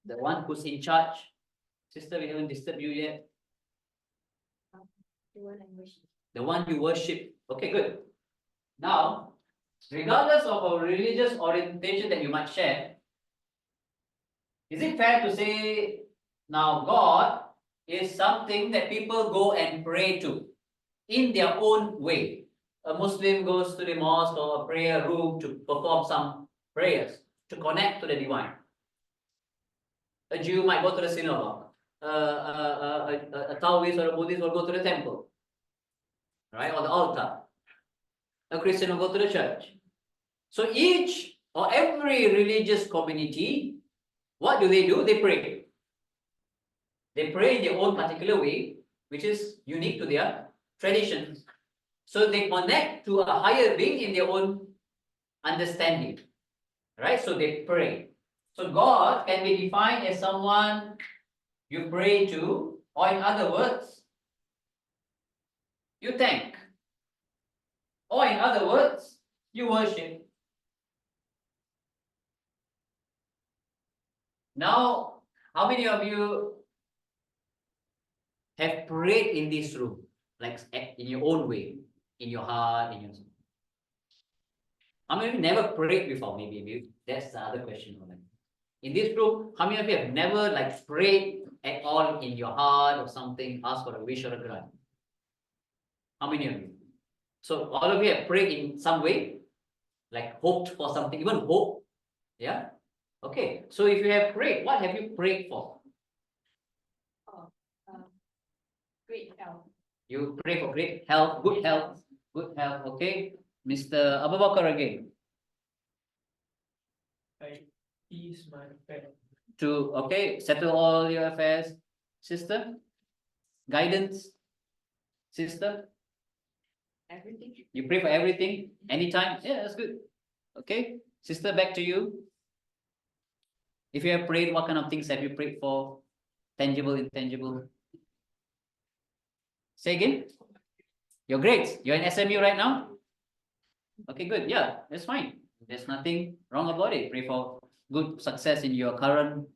The one who's in charge. Sister, we haven't disturbed you yet. The one I worship. The one you worship. Okay, good. Now, regardless of our religious orientation that you might share, is it fair to say now God is something that people go and pray to in their own way? A Muslim goes to the mosque or a prayer room to perform some prayers, to connect to the divine. A Jew might go to the synagogue. A Taoist or a Buddhist will go to the temple, right, or the altar. A Christian will go to the church. So each or every religious community, what do? They pray. They pray in their own particular way, which is unique to their traditions. So they connect to a higher being in their own understanding. Right? So they pray. So God can be defined as someone you pray to, or in other words, you thank. Or in other words, you worship. Now, how many of you have prayed in this room? Like in your own way, in your heart, in your... How many of you never prayed before? Maybe that's the other question. In this room, how many of you have never like prayed at all in your heart or something, asked for a wish or a grant? How many of you? So all of you have prayed in some way, like hoped for something, even hope. Yeah? Okay. So if you have prayed, what have you prayed for? Great health. You pray for great health, good health, okay? Mr. Abu Bakar again. I ease my pet. To, okay, settle all your affairs. Sister? Guidance? Sister? Everything. You pray for everything, anytime? Yeah, that's good. Okay, sister, back to you. If you have prayed, what kind of things have you prayed for? Tangible, intangible? Say again? Your grades. You're in SMU right now? Okay, good. Yeah, that's fine. There's nothing wrong about it. Pray for good success in your current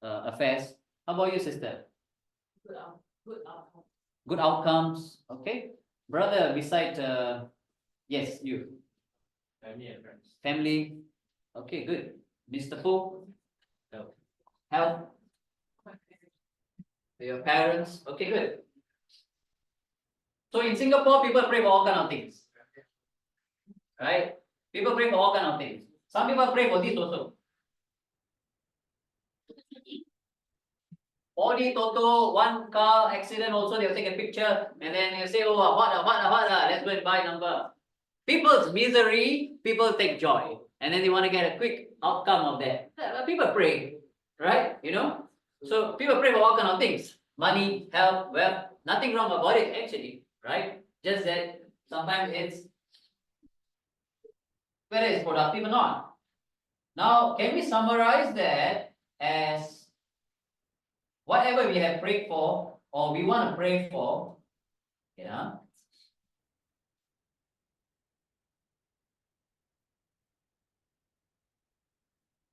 affairs. How about you, sister? Good outcome. Good outcomes. Okay. Brother, beside, yes, you. Family and friends. Family. Okay, good. Mr. Fu? Health. Your parents. Okay, good. So in Singapore, people pray for all kind of things. Right? People pray for all kind of things. Some people pray for this also. Body Toto, one car accident also, they'll take a picture and then they'll say, oh, let's go and buy number. People's misery, people take joy. And then they want to get a quick outcome of that. People pray, right? You know? So people pray for all kind of things. Money, health, wealth, nothing wrong about it actually, right? Just that sometimes it's whether it's productive or not. Now, can we summarize that as whatever we have prayed for or we want to pray for, yeah?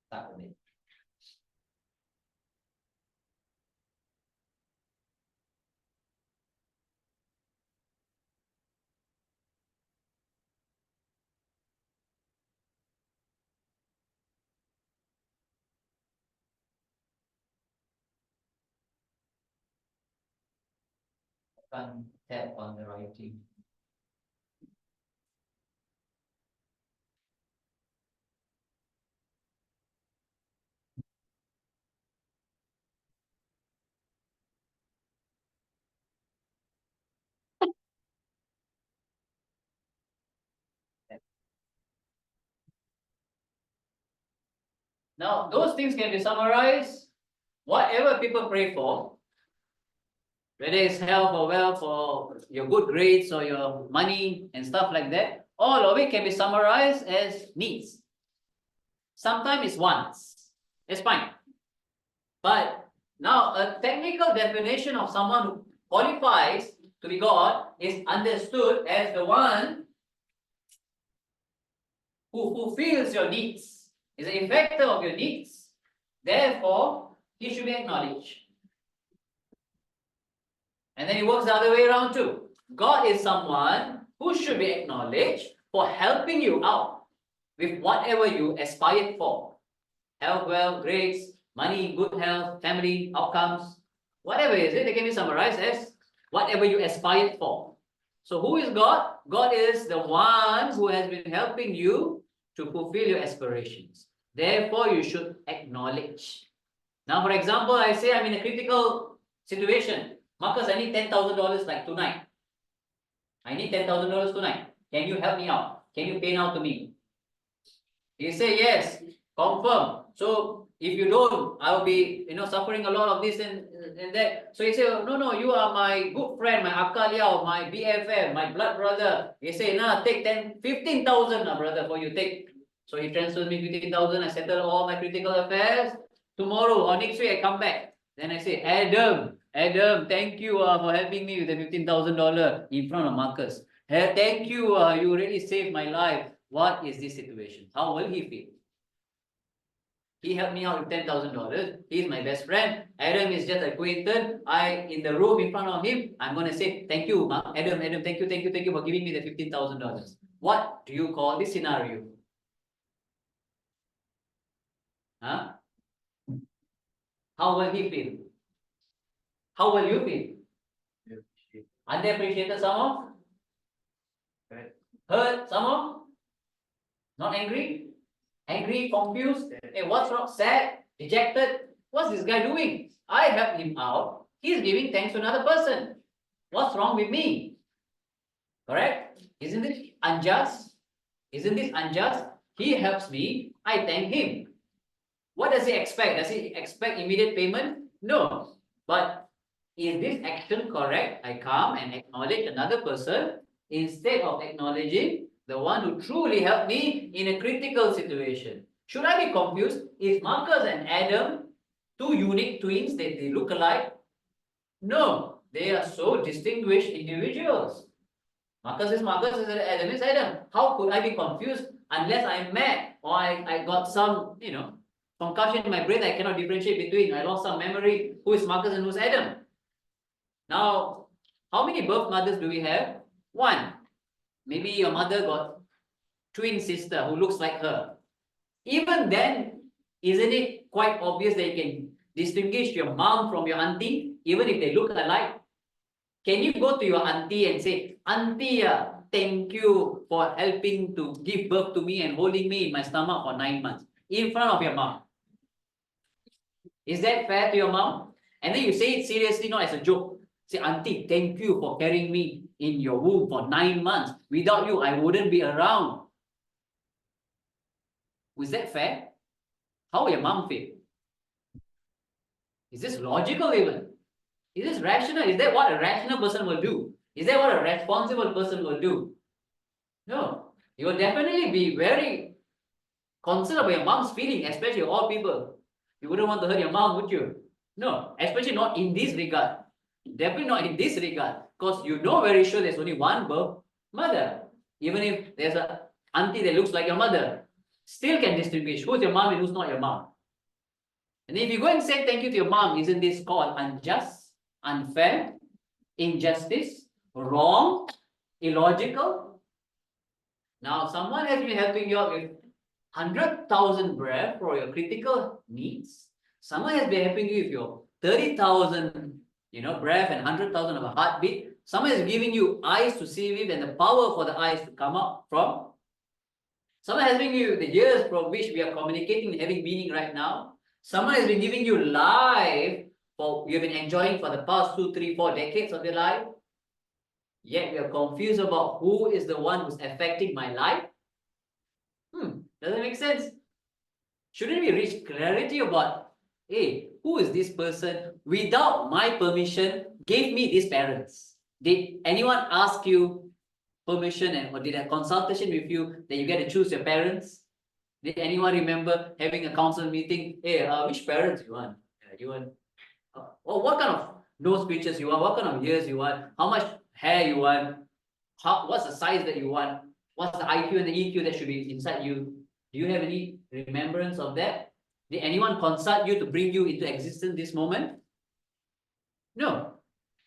Start with it. Can't tap on the writing. Now, those things can be summarized. Whatever people pray for, whether it's health or wealth or your good grades or your money and stuff like that, all of it can be summarized as needs. Sometimes it's wants. It's fine. But now a technical definition of someone who qualifies to be God is understood as the one who fulfills your needs, is the effector of your needs. Therefore, he should be acknowledged. And then it works the other way around too. God is someone who should be acknowledged for helping you out with whatever you aspire for. Health, wealth, grades, money, good health, family, outcomes, whatever it is, they can be summarized as whatever you aspired for. So who is God? God is the one who has been helping you to fulfill your aspirations. Therefore, you should acknowledge. Now, for example, I say I'm in a critical situation. Marcus, I need $10,000 like tonight. I need $10,000 tonight. Can you help me out? Can you pay now to me? You say yes, confirm. So if you don't, I will be suffering a lot of this and that. So you say, oh, no, you are my good friend, my Akalia, my BFF, my blood brother. You say, nah, take 15,000 brother, for you take. So he transfers me 15,000, I settle all my critical affairs. Tomorrow or next week I come back. Then I say, Adam, thank you for helping me with the $15,000 in front of Marcus. Hey, thank you, you really saved my life. What is this situation? How will he feel? He helped me out with $10,000. He's my best friend. Adam is just acquaintance. In the room in front of him, I'm going to say, thank you, Adam, thank you for giving me the $15,000. What do you call this scenario? Huh? How will he feel? How will you feel? Underappreciated somehow? Hurt somehow? Not angry? Angry, confused? Hey, what's wrong? Sad? Dejected? What's this guy doing? I helped him out. He's giving thanks to another person. What's wrong with me? Correct? Isn't it unjust? Isn't this unjust? He helps me. I thank him. What does he expect? Does he expect immediate payment? No. But is this action correct? I come and acknowledge another person instead of acknowledging the one who truly helped me in a critical situation. Should I be confused? Is Marcus and Adam two unique twins that they look alike? No, they are so distinguished individuals. Marcus is Marcus, Adam is Adam. How could I be confused unless I'm mad or I got some, concussion in my brain I cannot differentiate between. I lost some memory. Who is Marcus and who is Adam? Now, how many birth mothers do we have? One. Maybe your mother got twin sister who looks like her. Even then, isn't it quite obvious that you can distinguish your mom from your auntie, even if they look alike? Can you go to your auntie and say, Auntie, thank you for helping to give birth to me and holding me in my stomach for 9 months in front of your mom? Is that fair to your mom? And then you say it seriously, not as a joke. Say, Auntie, thank you for carrying me in your womb for 9 months. Without you, I wouldn't be around. Was that fair? How will your mom feel? Is this logical even? Is this rational? Is that what a rational person will do? Is that what a responsible person will do? No. You will definitely be very concerned about your mom's feeling, especially all people. You wouldn't want to hurt your mom, would you? No, especially not in this regard. Definitely not in this regard. Because you know very sure there's only one birth mother. Even if there's an auntie that looks like your mother, still can distinguish who's your mom and who's not your mom. And if you go and say thank you to your mom, isn't this called unjust, unfair, injustice, wrong, illogical? Now, someone has been helping you out with 100,000 breath for your critical needs. Someone has been helping you with your 30,000, breath and 100,000 of a heartbeat. Someone is giving you eyes to see with and the power for the eyes to come up from. Someone has been giving you the years from which we are communicating and having meaning right now. Someone has been giving you life for you've been enjoying for the past 2, 3, 4 decades of your life. Yet we are confused about who is the one who's affecting my life. Doesn't make sense. Shouldn't we reach clarity about, hey, who is this person without my permission gave me these parents? Did anyone ask you permission or did a consultation with you that you get to choose your parents? Did anyone remember having a council meeting? Hey, which parents you want? You want? What kind of nose pictures you want? What kind of ears you want? How much hair you want? What's the size that you want? What's the IQ and the EQ that should be inside you? Do you have any remembrance of that? Did anyone consult you to bring you into existence this moment? No.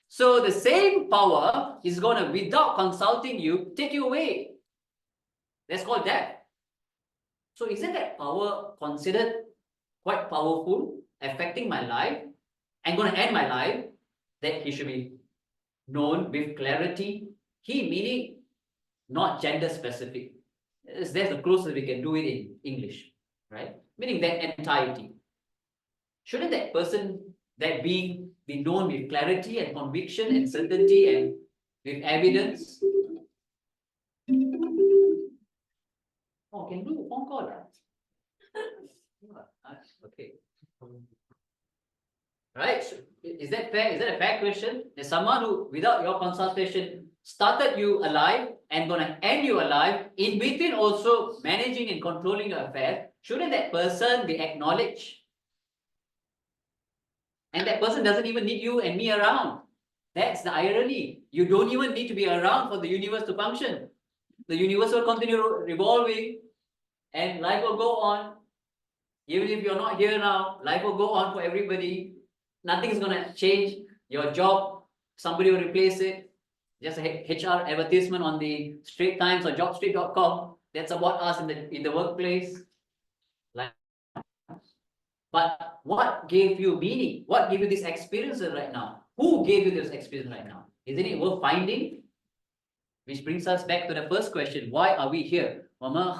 So the same power is going to, without consulting you, take you away. That's called death. So isn't that power considered quite powerful, affecting my life, and going to end my life? That he should be known with clarity. He meaning not gender specific. That's the closest we can do it in English, right? Meaning that entirety. Shouldn't that person, that being, be known with clarity and conviction and certainty and with evidence? Oh, can do phone call. Okay. Right? So is that fair? Is that a fair question? There's someone who, without your consultation, started you alive and gonna end you alive, in between also managing and controlling your affairs. Shouldn't that person be acknowledged? And that person doesn't even need you and me around. That's the irony. You don't even need to be around for the universe to function. The universe will continue revolving and life will go on. Even if you're not here now, life will go on for everybody. Nothing's gonna change. Your job, somebody will replace it. Just a HR advertisement on the Straits Times or jobstreet.com. That's about us in the workplace. Like, but what gave you meaning? What gave you these experiences right now? Who gave you this experience right now? Isn't it worth finding? Which brings us back to the first question. Why are we here? God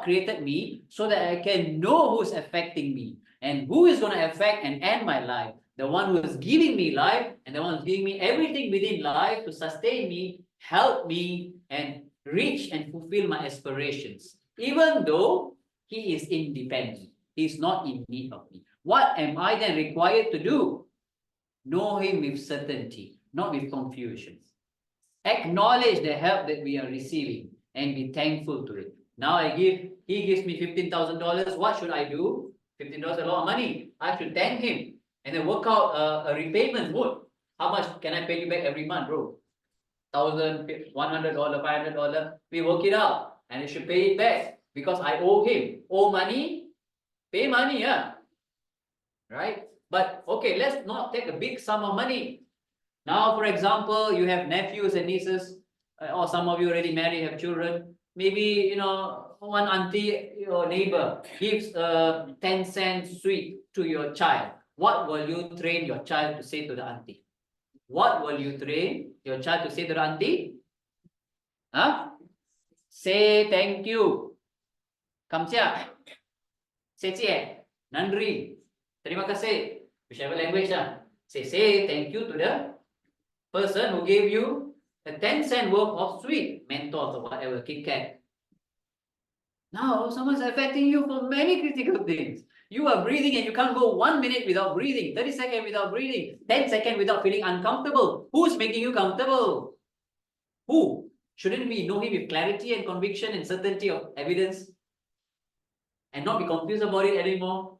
created me so that I can know who's affecting me and who is going to affect and end my life. The one who is giving me life and the one who's giving me everything within life to sustain me, help me, and reach and fulfill my aspirations. Even though he is independent, he is not in need of me. What am I then required to do? Know him with certainty, not with confusion. Acknowledge the help that we are receiving and be thankful to it. Now he gives me $15,000. What should I do? $15 is a lot of money. I should thank him and then work out a repayment mode. How much can I pay you back every month, bro? $1,000, $100, $500. We work it out and I should pay it back because I owe him. Owe money, pay money, yeah. Right? But okay, let's not take a big sum of money. Now, for example, you have nephews and nieces, or some of you already married, have children. Maybe, one auntie, your neighbor, gives a 10-cent sweet to your child. What will you train your child to say to the auntie? What will you train your child to say to the auntie? Huh? Say thank you. Kamsia. Setie. Nandri. Terima kasih. Whichever language. Say thank you to the person who gave you a 10-cent worth of sweet, Mentos or whatever, Kit Kat. Now, someone's affecting you for many critical things. You are breathing and you can't go 1 minute without breathing, 30 seconds without breathing, 10 seconds without feeling uncomfortable. Who's making you comfortable? Who? Shouldn't we know him with clarity and conviction and certainty of evidence and not be confused about it anymore?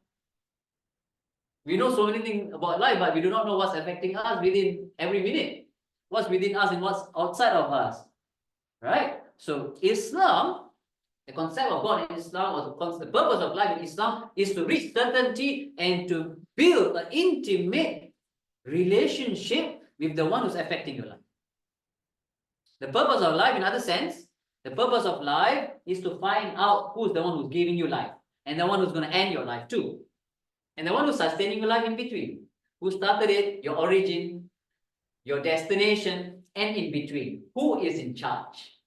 We know so many things about life, but we do not know what's affecting us within every minute. What's within us and what's outside of us. Right? So Islam, the concept of God in Islam, or the purpose of life in Islam, is to reach certainty and to build an intimate relationship with the one who's affecting your life. The purpose of life, in other sense, the purpose of life is to find out who's the one who's giving you life and the one who's going to end your life too. And the one who's sustaining your life in between. Who started it, your origin, your destination, and in between. Who is in charge?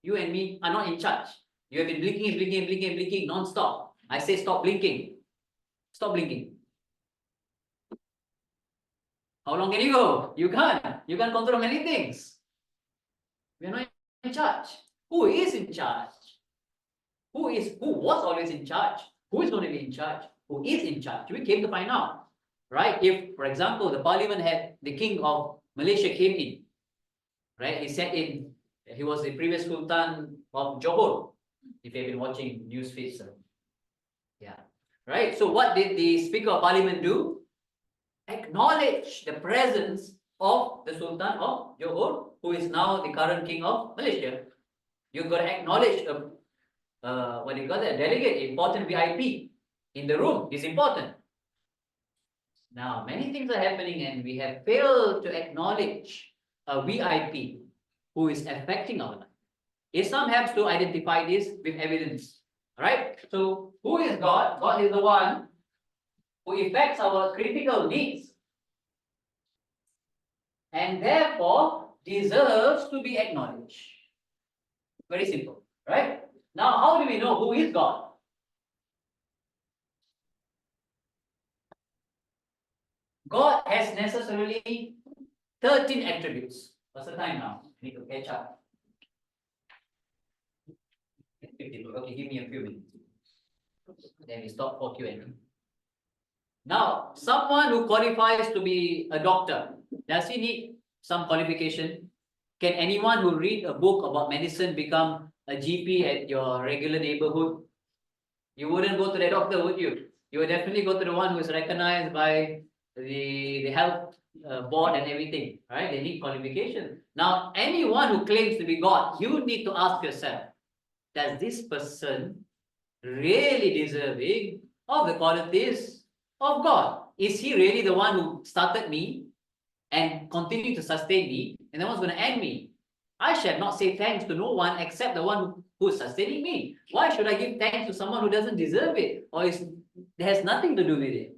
You and me are not in charge. You have been blinking non-stop. I say stop blinking. Stop blinking. How long can you go? You can't. You can't control many things. We are not in charge. Who is in charge? Who was always in charge? Who is going to be in charge? Who is in charge? We came to find out. Right? If, for example, the parliament had the king of Malaysia came in, right? He sat in, he was the previous Sultan of Johor, if you've been watching news feeds. Yeah. Right? So what did the Speaker of Parliament do? Acknowledge the presence of the Sultan of Johor, who is now the current king of Malaysia. You've got to acknowledge what do you call that? Delegate, important VIP in the room is important. Now, many things are happening and we have failed to acknowledge a VIP who is affecting our life. Islam helps to identify this with evidence. Alright? So, who is God? God is the one who affects our critical needs and therefore deserves to be acknowledged. Very simple. Right? Now, how do we know who is God? God has necessarily 13 attributes. What's the time now? I need to catch up. 15. Okay, give me a few minutes. Then we stop for Q&A. Now, someone who qualifies to be a doctor, does he need some qualification? Can anyone who read a book about medicine become a GP at your regular neighborhood? You wouldn't go to the doctor, would you? You would definitely go to the one who is recognized by the health board and everything, right? They need qualification. Now, anyone who claims to be God, you need to ask yourself, does this person really deserving of the qualities of God? Is he really the one who started me and continue to sustain me, and the one's going to end me? I shall not say thanks to no one except the one who is sustaining me. Why should I give thanks to someone who doesn't deserve it or has nothing to do with it?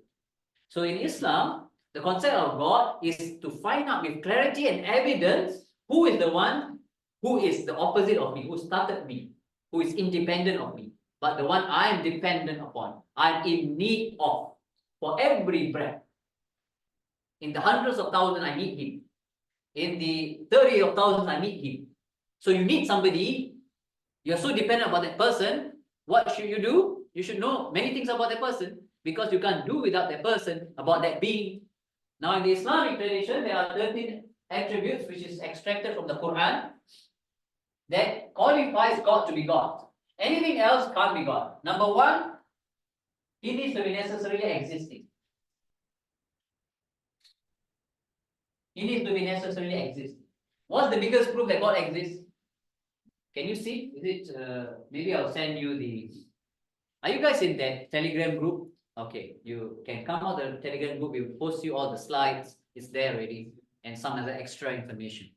So in Islam, the concept of God is to find out with clarity and evidence who is the one who is the opposite of me, who started me, who is independent of me, but the one I am dependent upon, I'm in need of for every breath. In the hundreds of thousands, I need him. In the 30 of thousands, I need him. So you need somebody, you're so dependent about that person, what should you do? You should know many things about that person because you can't do without that person, about that being. Now in the Islamic tradition, there are 13 attributes which is extracted from the Quran that qualifies God to be God. Anything else can't be God. Number one, he needs to be necessarily existing. He needs to be necessarily existing. What's the biggest proof that God exists? Can you see? Is it? Maybe I'll send you the. Are you guys in that Telegram group? Okay, you can come out the Telegram group. We'll post you all the slides. It's there already, and some other extra information.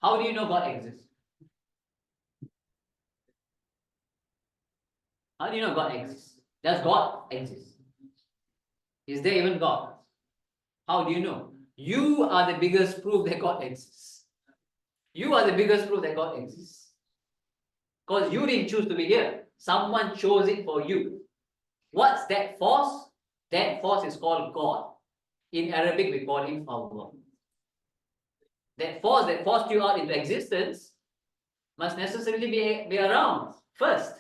How do you know God exists? How do you know God exists? Does God exist? Is there even God? How do you know? You are the biggest proof that God exists. You are the biggest proof that God exists. Because you didn't choose to be here. Someone chose it for you. What's that force? That force is called God. In Arabic, we call him Allah. That force that forced you out into existence must necessarily be around first.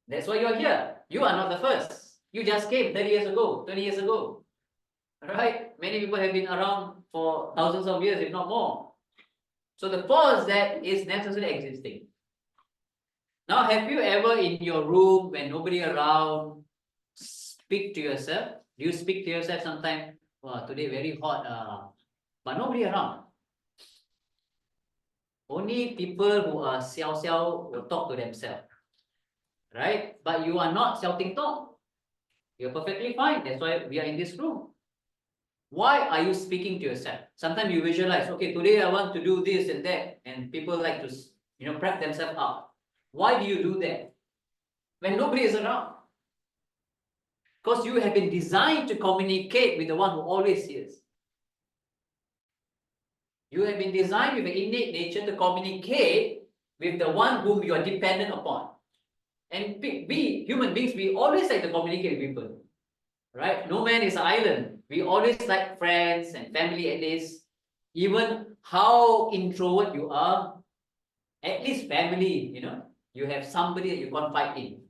That's why you're here. You are not the first. You just came 30 years ago, 20 years ago. Right? Many people have been around for thousands of years, if not more. So the force that is necessarily existing. Now, have you ever in your room, when nobody around, speak to yourself? Do you speak to yourself sometimes? Wow, today very hot, but nobody around. Only people who are xiao will talk to themselves. Right? But you are not shouting talk. You're perfectly fine. That's why we are in this room. Why are you speaking to yourself? Sometimes you visualize, okay, today I want to do this and that, and people like to, prep themselves up. Why do you do that? When nobody is around. Because you have been designed to communicate with the one who always hears. You have been designed with an innate nature to communicate with the one whom you are dependent upon. And we, human beings, we always like to communicate with people. Right? No man is an island. We always like friends and family at least. Even how introvert you are, at least family, you have somebody that you confide in.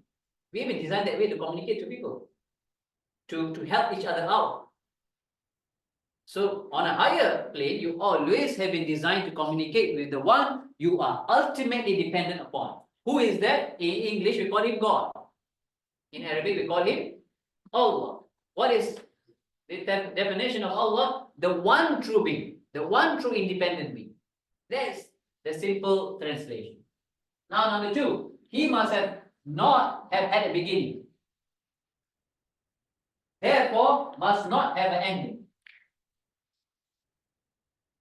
We have been designed that way to communicate to people, to help each other out. So on a higher plane, you always have been designed to communicate with the one you are ultimately dependent upon. Who is that? In English, we call him God. In Arabic, we call him Allah. What is the definition of Allah? The one true being, the one true independent being. That's the simple translation. Now, number two, he must have not have had a beginning. Therefore, must not have an ending.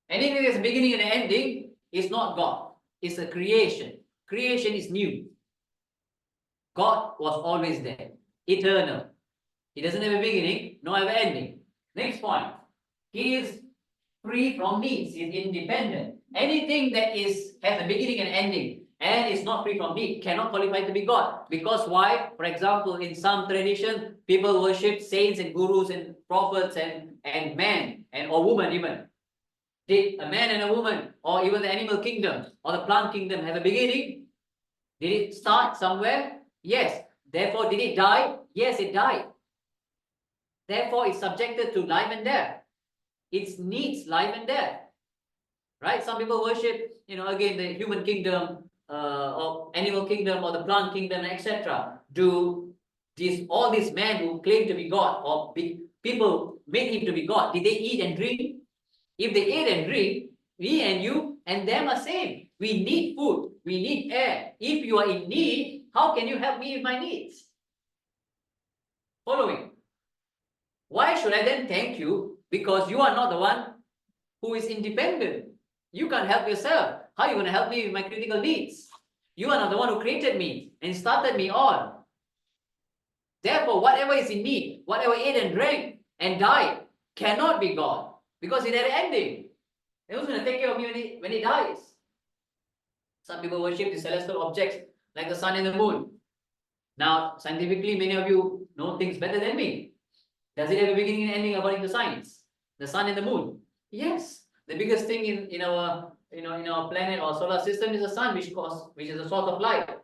Anything that's a beginning and an ending is not God. It's a creation. Creation is new. God was always there, eternal. He doesn't have a beginning, nor have an ending. Next point. He is free from needs. He is independent. Anything that has a beginning and ending and is not free from need cannot qualify to be God. Because why? For example, in some tradition, people worship saints and gurus and prophets and man or woman even. Did a man and a woman or even the animal kingdom or the plant kingdom have a beginning? Did it start somewhere? Yes. Therefore, did it die? Yes, it died. Therefore, it's subjected to life and death. It needs life and death. Right? Some people worship, again, the human kingdom, or animal kingdom, or the plant kingdom, etc. Do all these men who claim to be God, or people made him to be God, did they eat and drink? If they ate and drink, we and you and them are same. We need food. We need air. If you are in need, how can you help me with my needs? Following. Why should I then thank you? Because you are not the one who is independent. You can't help yourself. How are you going to help me with my critical needs? You are not the one who created me and started me on. Therefore, whatever is in need, whatever ate and drank and died, cannot be God. Because it had an ending. Who's going to take care of me when it dies? Some people worship the celestial objects like the sun and the moon. Now, scientifically, many of you know things better than me. Does it have a beginning and ending according to science? The sun and the moon? Yes. The biggest thing in our planet or solar system is the sun, which is the source of light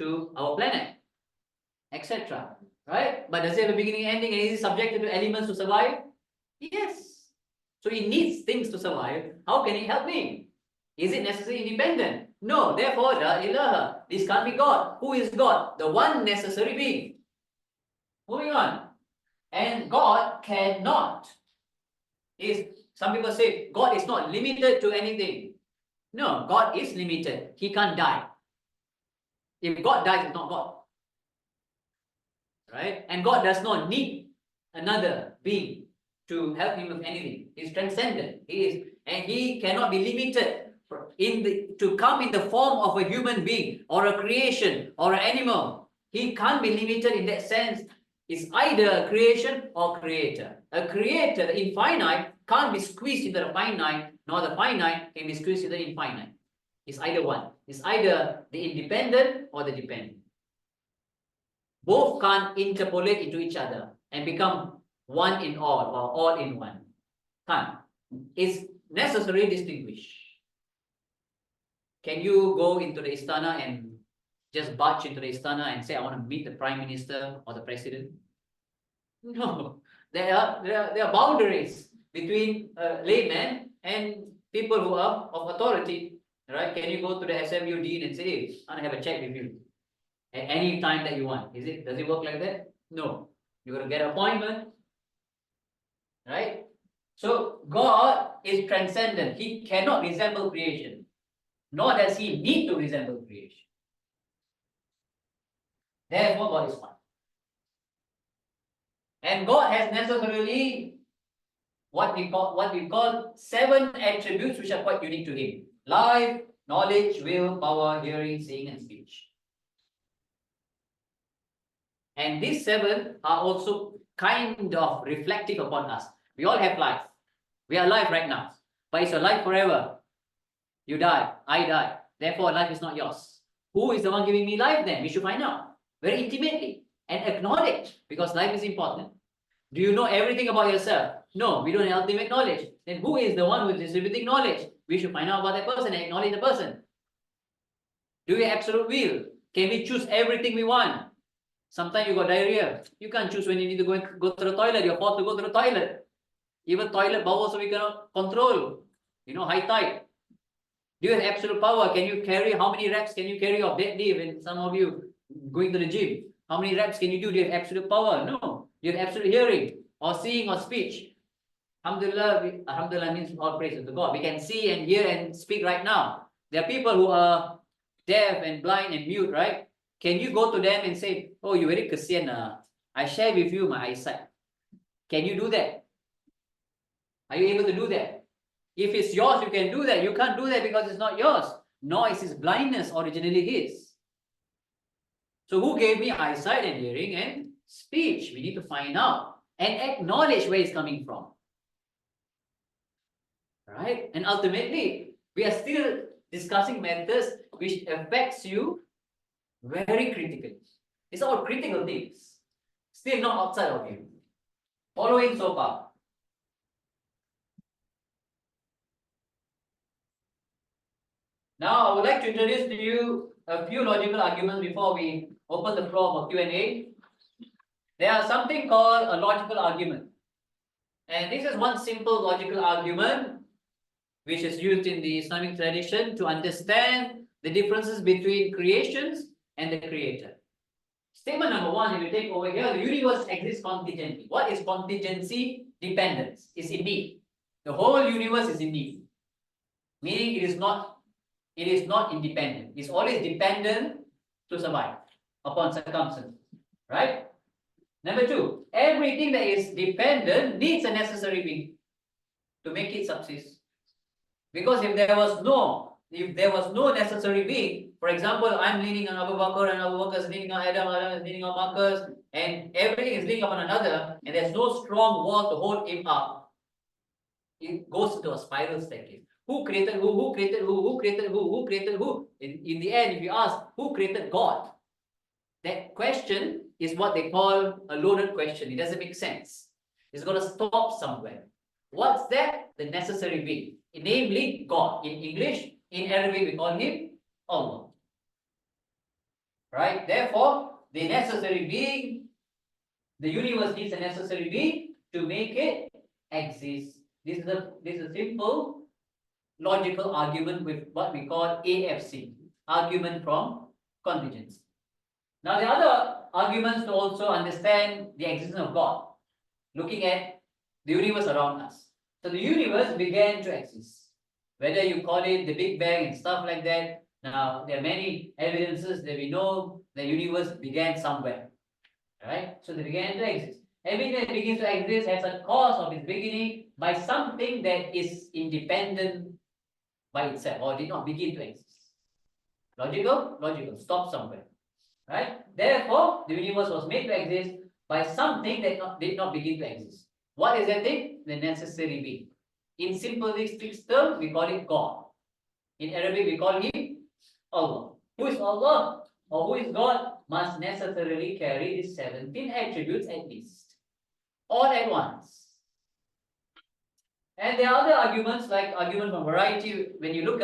to our planet, etc. Right? But does it have a beginning and ending, and is it subjected to elements to survive? Yes. So it needs things to survive. How can it help me? Is it necessarily independent? No. Therefore, la ilaha. This can't be God. Who is God? The one necessary being. Moving on. And God cannot. Some people say God is not limited to anything. No, God is limited. He can't die. If God dies, it's not God. Right? And God does not need another being to help him with anything. He's transcendent. And he cannot be limited to come in the form of a human being or a creation or an animal. He can't be limited in that sense. It's either a creation or creator. A creator, the infinite, can't be squeezed into the finite, nor the finite can be squeezed into the infinite. It's either one. It's either the independent or the dependent. Both can't interpolate into each other and become one in all or all in one. Can't. It's necessarily distinguished. Can you go into the istana and just barge into the istana and say, I want to meet the prime minister or the president? No. There are boundaries between laymen and people who are of authority. Right? Can you go to the SMU dean and say, hey, I want to have a chat with you at any time that you want? Does it work like that? No. You're going to get an appointment. Right? So God is transcendent. He cannot resemble creation, nor does he need to resemble creation. Therefore, God is one. And God has necessarily what we call 7 attributes which are quite unique to him: life, knowledge, will, power, hearing, seeing, and speech. And these 7 are also kind of reflective upon us. We all have life. We are alive right now. But it's your life forever. You die. I die. Therefore, life is not yours. Who is the one giving me life then? We should find out very intimately and acknowledge, because life is important. Do you know everything about yourself? No, we don't have ultimate knowledge. Then who is the one who is distributing knowledge? We should find out about that person and acknowledge the person. Do we have absolute will? Can we choose everything we want? Sometimes you got diarrhea. You can't choose when you need to go to the toilet. You're forced to go to the toilet. Even toilet bowels so we cannot control. High tide. Do you have absolute power? Can you carry, how many reps can you carry of deadlift? And some of you going to the gym, how many reps can you do? Do you have absolute power? No. You have absolute hearing or seeing or speech. Alhamdulillah, Alhamdulillah means all praise to God. We can see and hear and speak right now. There are people who are deaf and blind and mute, right? Can you go to them and say, oh, you're very kasian. I share with you my eyesight. Can you do that? Are you able to do that? If it's yours, you can do that. You can't do that because it's not yours. Nor is his blindness originally his. So who gave me eyesight and hearing and speech? We need to find out and acknowledge where it's coming from. Right? And ultimately, we are still discussing matters which affects you very critically. It's all critical things. Still not outside of you. Following so far. Now, I would like to introduce to you a few logical arguments before we open the floor for Q&A. there are something called a logical argument. And this is one simple logical argument which is used in the Islamic tradition to understand the differences between creations and the creator. Statement number one, if you take over here, the universe exists contingently. What is contingency? Dependence. It's in need. The whole universe is in need. Meaning it is not independent. It's always dependent to survive upon circumstances. Right? Number two, everything that is dependent needs a necessary being to make it subsist. Because if there was no necessary being, for example, I'm leaning on Abu Bakr and Abu Bakr is leaning on Adam is leaning on Marcus, and everything is leaning upon another, and there's no strong wall to hold him up, it goes into a spiral staircase. Who created who? Who created who? Who created who? Who created who? In the end, if you ask, who created God? That question is what they call a loaded question. It doesn't make sense. It's going to stop somewhere. What's that? The necessary being. Namely, God. In English, in Arabic, we call him Allah. Right? Therefore, the necessary being, the universe needs a necessary being to make it exist. This is a simple logical argument with what we call AFC, argument from contingency. Now, the other arguments to also understand the existence of God, looking at the universe around us. So the universe began to exist. Whether you call it the Big Bang and stuff like that, now there are many evidences that we know the universe began somewhere. Right? So they began to exist. Everything that begins to exist has a cause of its beginning by something that is independent by itself or did not begin to exist. Logical? Logical. Stop somewhere. Right? Therefore, the universe was made to exist by something that did not begin to exist. What is that thing? The necessary being. In simplistic terms, we call it God. In Arabic, we call him Allah. Who is Allah or who is God must necessarily carry these 17 attributes at least. All at once. And there are other arguments like argument from variety. When you look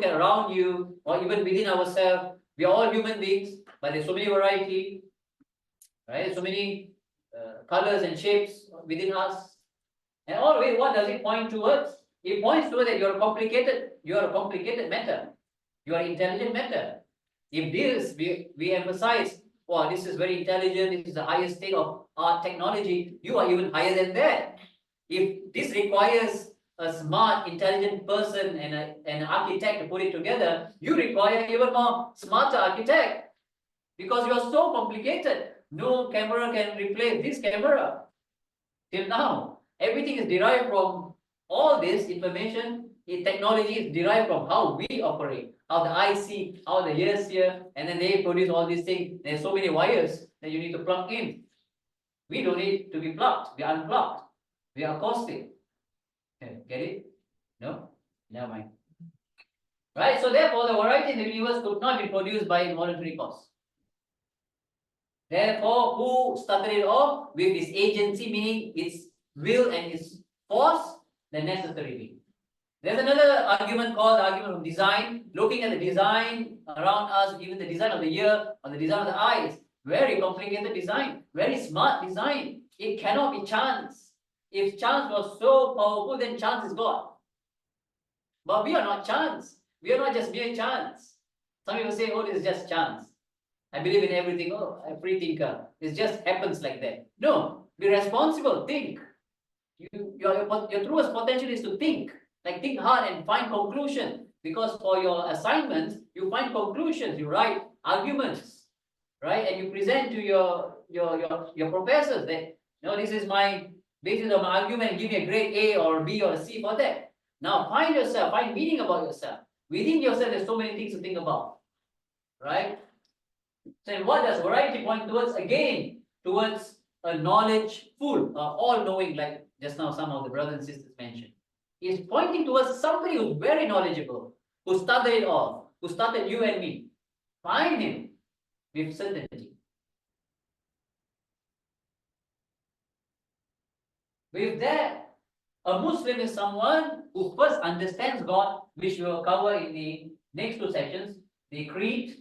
at around you or even within ourselves, we are all human beings, but there's so many variety, right? So many colors and shapes within us. And always, what does it point towards? It points towards that you are a complicated matter. You are intelligent matter. If this, we emphasize, wow, this is very intelligent, this is the highest state of art technology, you are even higher than that. If this requires a smart, intelligent person and an architect to put it together, you require even more smarter architect. Because you are so complicated. No camera can replace this camera. Till now, everything is derived from all this information. Technology is derived from how we operate, how the eye see, how the ears hear, and then they produce all these things. There's so many wires that you need to plug in. We don't need to be plugged. We are unplugged. We are acoustic. Okay, get it? No? Never mind. Right? So therefore, the variety in the universe could not be produced by involuntary cause. Therefore, who started it off with its agency, meaning its will and its force? The necessary being. There's another argument called the argument of design, looking at the design around us, even the design of the ear or the design of the eyes. Very complicated design, very smart design. It cannot be chance. If chance was so powerful, then chance is God. But we are not chance. We are not just mere chance. Some people say, oh, this is just chance. I believe in everything. Oh, I'm a free thinker. It just happens like that. No, be responsible. Think. Your truest potential is to think. Like think hard and find conclusion. Because for your assignments, you find conclusions. You write arguments, right? And you present to your professors that, no, this is my basis of my argument. And give me a grade A or B or a C for that. Now find yourself. Find meaning about yourself. Within yourself, there's so many things to think about, right? So what does variety point towards? Again, towards a knowledge full, all-knowing, like just now some of the brothers and sisters mentioned. Is pointing towards somebody who's very knowledgeable, who started it all, who started you and me. Find him with certainty. With that, a Muslim is someone who first understands God, which we will cover in the next two sessions, the creed,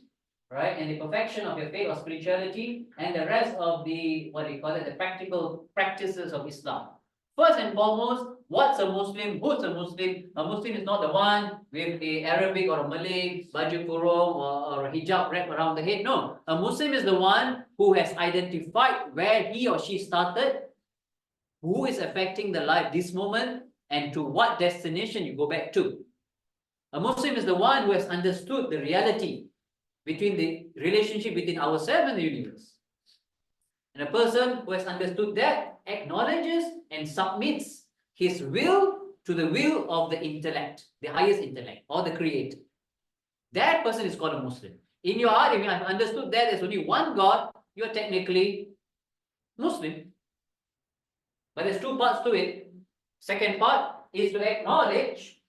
right? And the perfection of your faith or spirituality, and the rest of the, what do you call it, the practical practices of Islam. First and foremost, what's a Muslim? Who's a Muslim? A Muslim is not the one with a Arabic or a Malay baju kurung or a hijab wrapped around the head. No, a Muslim is the one who has identified where he or she started, who is affecting the life this moment, and to what destination you go back to. A Muslim is the one who has understood the reality between the relationship between ourselves and the universe. And a person who has understood that acknowledges and submits his will to the will of the intellect, the highest intellect, or the creator. That person is called a Muslim. In your heart, if you have understood that there's only one God, you're technically Muslim. But there's two parts to it. Second part is to acknowledge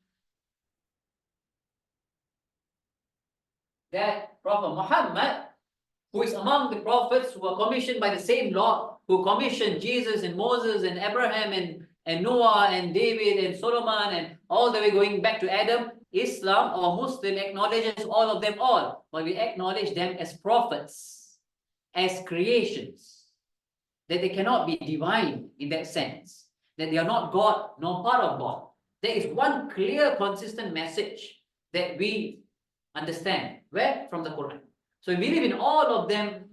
that Prophet Muhammad, who is among the prophets who were commissioned by the same Lord, who commissioned Jesus and Moses and Abraham and Noah and David and Solomon and all the way going back to Adam, Islam or Muslim acknowledges all of them all, but we acknowledge them as prophets, as creations, that they cannot be divine in that sense, that they are not God nor part of God. There is one clear, consistent message that we understand. Where? From the Quran. So we believe in all of them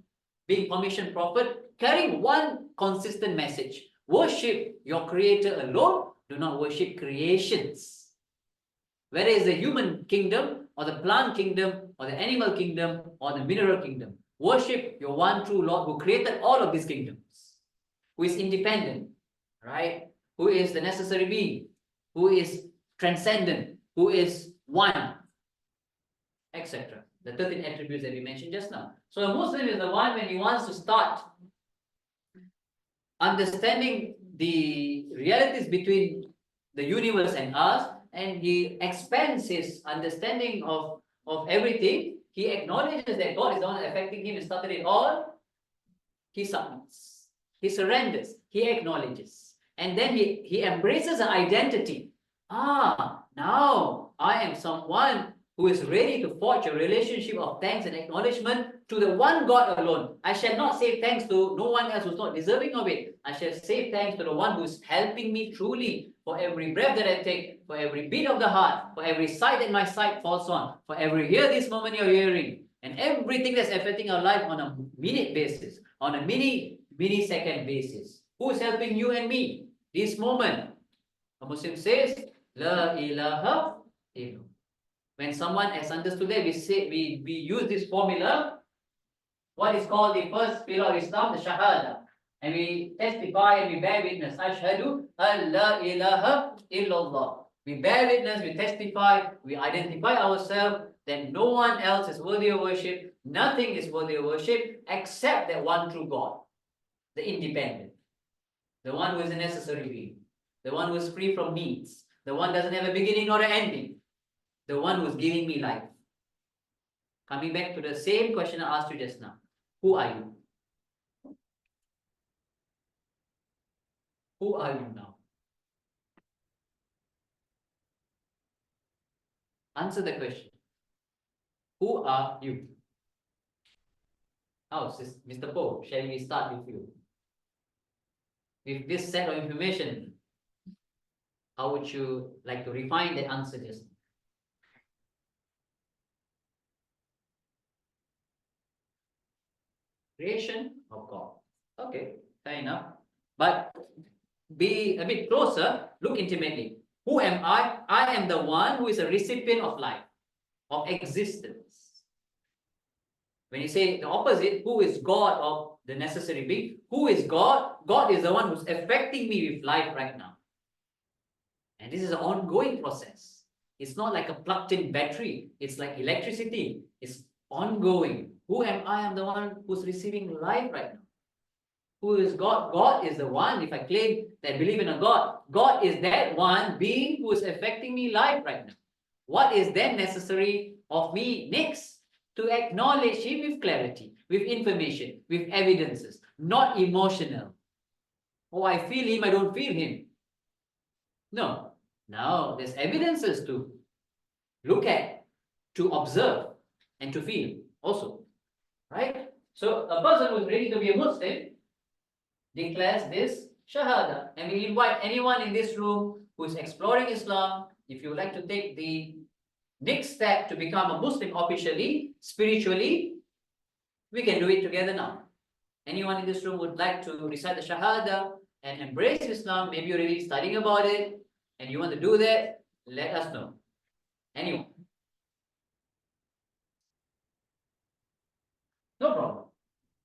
being commissioned prophet, carrying one consistent message. Worship your creator alone, do not worship creations. Whether it's the human kingdom, or the plant kingdom, or the animal kingdom, or the mineral kingdom. Worship your one true Lord who created all of these kingdoms, who is independent, right? Who is the necessary being, who is transcendent, who is one, etc. The 13 attributes that we mentioned just now. So a Muslim is the one when he wants to start understanding the realities between the universe and us, and he expands his understanding of everything. He acknowledges that God is the one affecting him and started it all. He submits, he surrenders, he acknowledges, and then he embraces an identity. Now I am someone who is ready to forge a relationship of thanks and acknowledgement to the one God alone. I shall not say thanks to no one else who's not deserving of it. I shall say thanks to the one who is helping me truly for every breath that I take, for every beat of the heart, for every sight that my sight falls on, for every ear this moment you're hearing, and everything that's affecting our life on a minute basis, on a millisecond basis. Who is helping you and me this moment? A Muslim says, La ilaha illallah. When someone has understood that, we use this formula, what is called the first pillar of Islam, the Shahada. And we testify and we bear witness. Ashhadu an la ilaha illallah. We bear witness, we testify, we identify ourselves that no one else is worthy of worship, nothing is worthy of worship except that one true God, the independent, the one who is a necessary being, the one who is free from needs, the one who doesn't have a beginning nor an ending, the one who is giving me life. Coming back to the same question I asked you just now. Who are you? Who are you now? Answer the question. Who are you? How, Mr. Poe, shall we start with you? With this set of information, how would you like to refine that answer just now? Creation of God. Okay, fair enough. But be a bit closer, look intimately. Who am I? I am the one who is a recipient of life, of existence. When you say the opposite, who is God of the necessary being? Who is God? God is the one who's affecting me with life right now. And this is an ongoing process. It's not like a plugged-in battery. It's like electricity. It's ongoing. Who am I? I'm the one who's receiving life right now. Who is God? God is the one, if I claim that I believe in a God, God is that one being who is affecting me life right now. What is then necessary of me next? To acknowledge him with clarity, with information, with evidences, not emotional. Oh, I feel him, I don't feel him. No. Now there's evidences to look at, to observe, and to feel also. right? So a person who is ready to be a Muslim declares this Shahada. And we invite anyone in this room who is exploring Islam, if you would like to take the next step to become a Muslim officially, spiritually, we can do it together now. Anyone in this room would like to recite the Shahada and embrace Islam, maybe you're really studying about it and you want to do that, let us know. Anyone? No problem.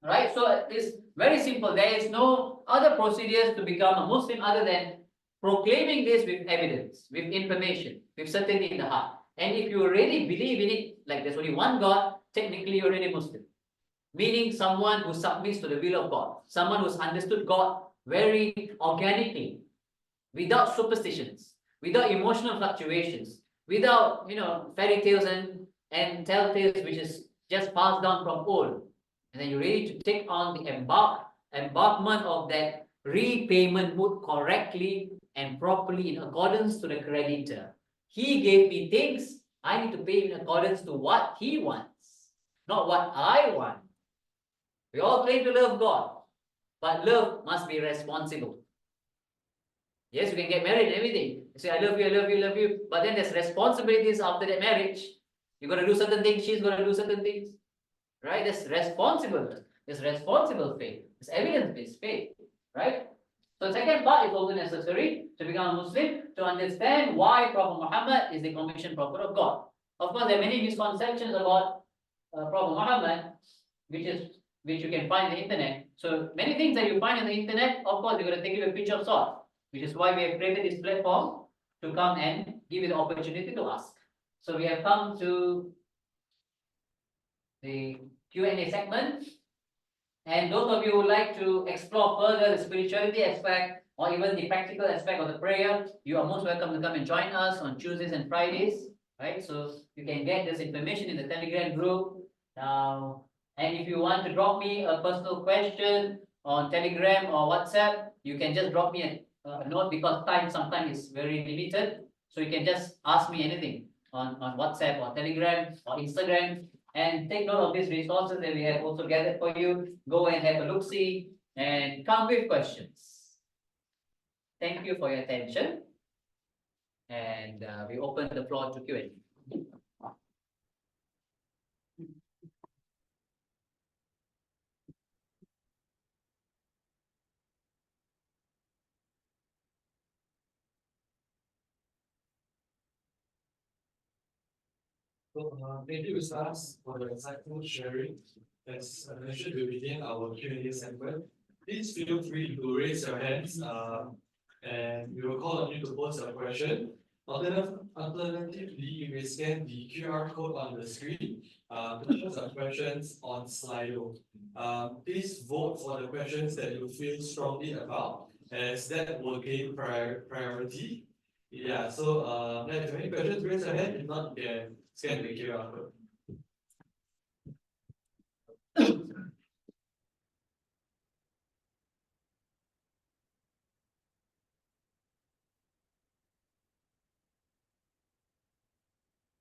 Alright, so it's very simple. There is no other procedures to become a Muslim other than proclaiming this with evidence, with information, with certainty in the heart. And if you really believe in it, like there's only one God, technically you're already Muslim. Meaning someone who submits to the will of God, someone who's understood God very organically, without superstitions, without emotional fluctuations, without fairy tales and telltales which is just passed down from old. And then you're ready to take on the embarkment of that repayment mood correctly and properly in accordance to the creditor. He gave me things, I need to pay in accordance to what he wants, not what I want. We all claim to love God, but love must be responsible. Yes, you can get married and everything. You say, I love you, I love you, I love you. But then there's responsibilities after that marriage. You're going to do certain things, she's going to do certain things. Right? There's responsible. There's responsible faith. There's evidence-based faith. Right? So the second part is also necessary to become a Muslim, to understand why Prophet Muhammad is the commissioned prophet of God. Of course, there are many misconceptions about Prophet Muhammad, which you can find on the internet. So many things that you find on the internet, of course, you're going to take it with a pinch of salt, which is why we have created this platform to come and give you the opportunity to ask. So we have come to the Q&A segment. And those of you who would like to explore further the spirituality aspect or even the practical aspect of the prayer, you are most welcome to come and join us on Tuesdays and Fridays. Right? So you can get this information in the Telegram group. Now, and if you want to drop me a personal question on Telegram or WhatsApp, you can just drop me a note because time sometimes is very limited. So you can just ask me anything on WhatsApp or Telegram or Instagram. And take note of these resources that we have also gathered for you. Go and have a look-see and come with questions. Thank you for your attention. And we open the floor to Q&A. So, thank you, Ustaz, for the insightful sharing. As I mentioned, we begin our Q&A segment. Please feel free to raise your hands, and we will call on you to pose a question. Alternatively, you may scan the QR code on the screen to pose your questions on Slido. Please vote for the questions that you feel strongly about, as that will gain priority. Yeah, so if you have any questions, raise your hand. If not, you can scan the QR code.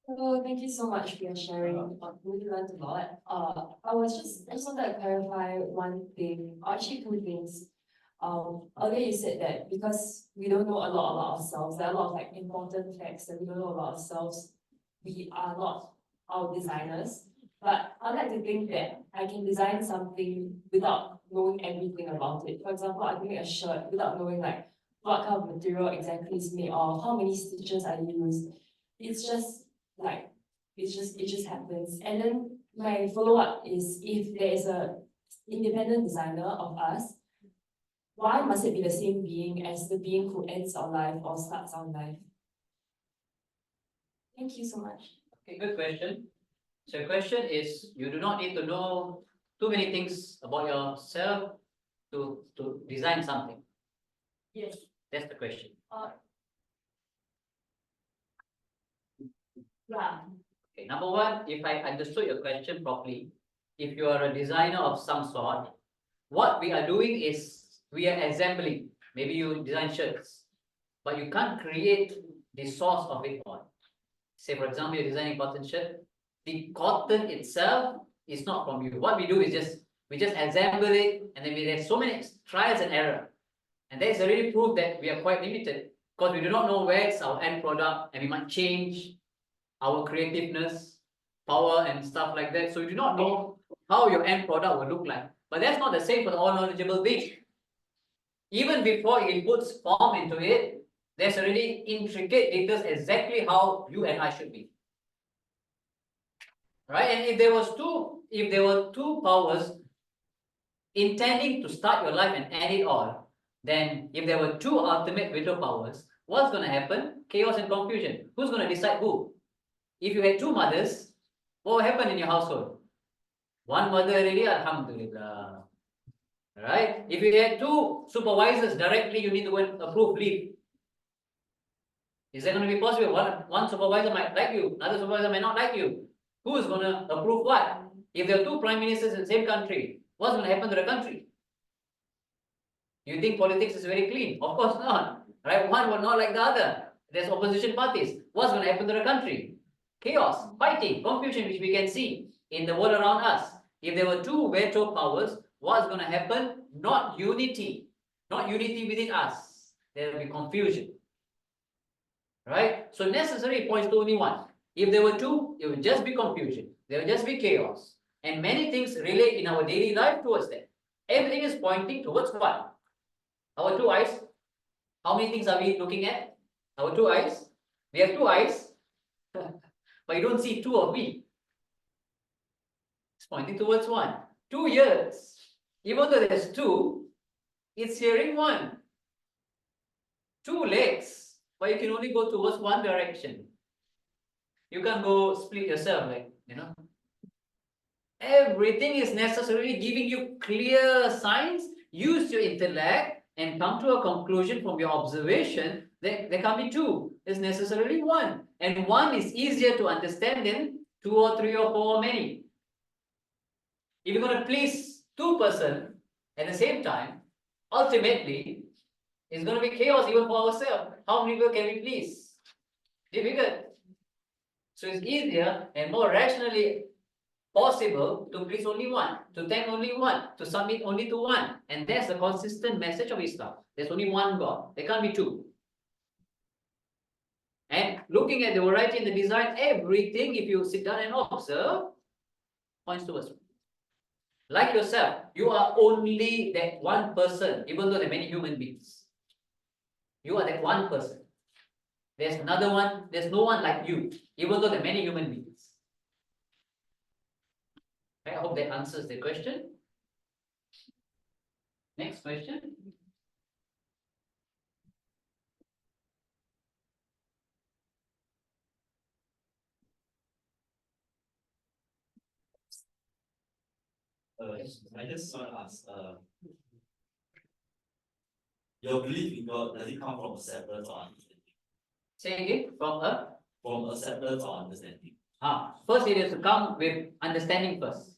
So thank you so much for your sharing. Really learned a lot. I just wanted to clarify one thing, or actually two things. Earlier you said that because we don't know a lot about ourselves, there are a lot of like important facts that we don't know about ourselves. We are not our designers. But I like to think that I can design something without knowing everything about it. For example, I can make a shirt without knowing like what kind of material exactly is made of, how many stitches I use. It's just like it just happens. And then my follow-up is, if there is a independent designer of us, why must it be the same being as the being who ends our life or starts our life? Thank you so much. Okay, good question. So the question is, you do not need to know too many things about yourself to design something. Yes. That's the question. Yeah. Okay, number one, if I understood your question properly, if you are a designer of some sort, what we are doing is we are assembling. Maybe you design shirts, but you can't create the source of it all. Say, for example, you're designing cotton shirt. The cotton itself It's not from you. What we do is we just assemble it, and then we have so many trials and error. And that is already proof that we are quite limited because we do not know where's our end product, and we might change our creativeness, power, and stuff like that. So you do not know how your end product will look like. But that's not the same for the all-knowledgeable being. Even before it puts form into it, there's already intricate details exactly how you and I should be. Right? And if there were two powers intending to start your life and end it all, then if there were two ultimate greater powers, what's going to happen? Chaos and confusion. Who's going to decide who? If you had two mothers, what will happen in your household? One mother already, alhamdulillah. Right? If you had two supervisors directly, you need to go and approve leave. Is that going to be possible? One supervisor might like you, another supervisor might not like you. Who is going to approve what? If there are two prime ministers in the same country, what's going to happen to the country? You think politics is very clean? Of course not. Right? One will not like the other. There's opposition parties. What's going to happen to the country? Chaos, fighting, confusion, which we can see in the world around us. If there were two veto powers, what's going to happen? Not unity. Not unity within us. There will be confusion. Right? So necessary points to only one. If there were two, it would just be confusion. There will just be chaos. And many things relate in our daily life towards that. Everything is pointing towards what? Our two eyes. How many things are we looking at? Our two eyes. We have two eyes. But you don't see two of me. It's pointing towards one. 2 ears. Even though there's two, it's hearing one. 2 legs, but you can only go towards one direction. You can't go split yourself, like, Everything is necessarily giving you clear signs. Use your intellect and come to a conclusion from your observation that there can't be two. There's necessarily one. And one is easier to understand than 2 or 3 or 4 or many. If you're going to please 2 persons at the same time, ultimately, it's going to be chaos even for ourselves. How many people can we please? Difficult. So it's easier and more rationally possible to please only one, to thank only one, to submit only to one. And that's the consistent message of Islam. There's only one God. There can't be two. And looking at the variety and the design, everything, if you sit down and observe, points towards one. Like yourself, you are only that one person, even though there are many human beings. You are that one person. There's another one, there's no one like you, even though there are many human beings. I hope that answers the question. Next question. I just want to ask, your belief in God, does it come from acceptance or understanding? Say again, From acceptance or understanding? First it has to come with understanding first.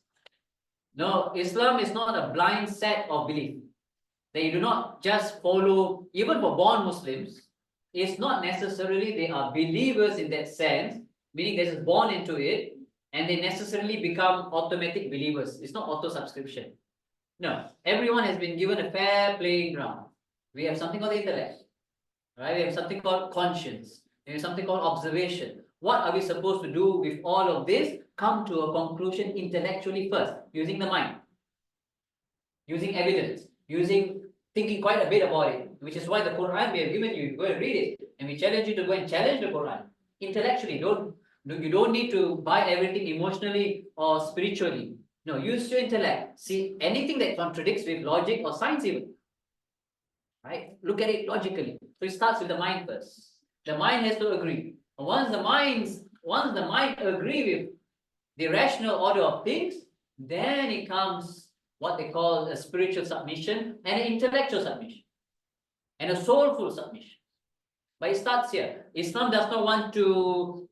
No, Islam is not a blind set of belief. They do not just follow, even for born Muslims, it's not necessarily they are believers in that sense, meaning they're just born into it, and they necessarily become automatic believers. It's not auto-subscription. No, everyone has been given a fair playing ground. We have something called intellect, right? We have something called conscience. We have something called observation. What are we supposed to do with all of this? Come to a conclusion intellectually first, using the mind, using evidence, thinking quite a bit about it, which is why the Quran we have given you, go and read it, and we challenge you to go and challenge the Quran intellectually. You don't need to buy everything emotionally or spiritually. No, use your intellect. See anything that contradicts with logic or science even. Right? Look at it logically. So it starts with the mind first. The mind has to agree. Once the mind agree with the rational order of things, then it comes what they call a spiritual submission and an intellectual submission and a soulful submission. But it starts here. Islam does not want to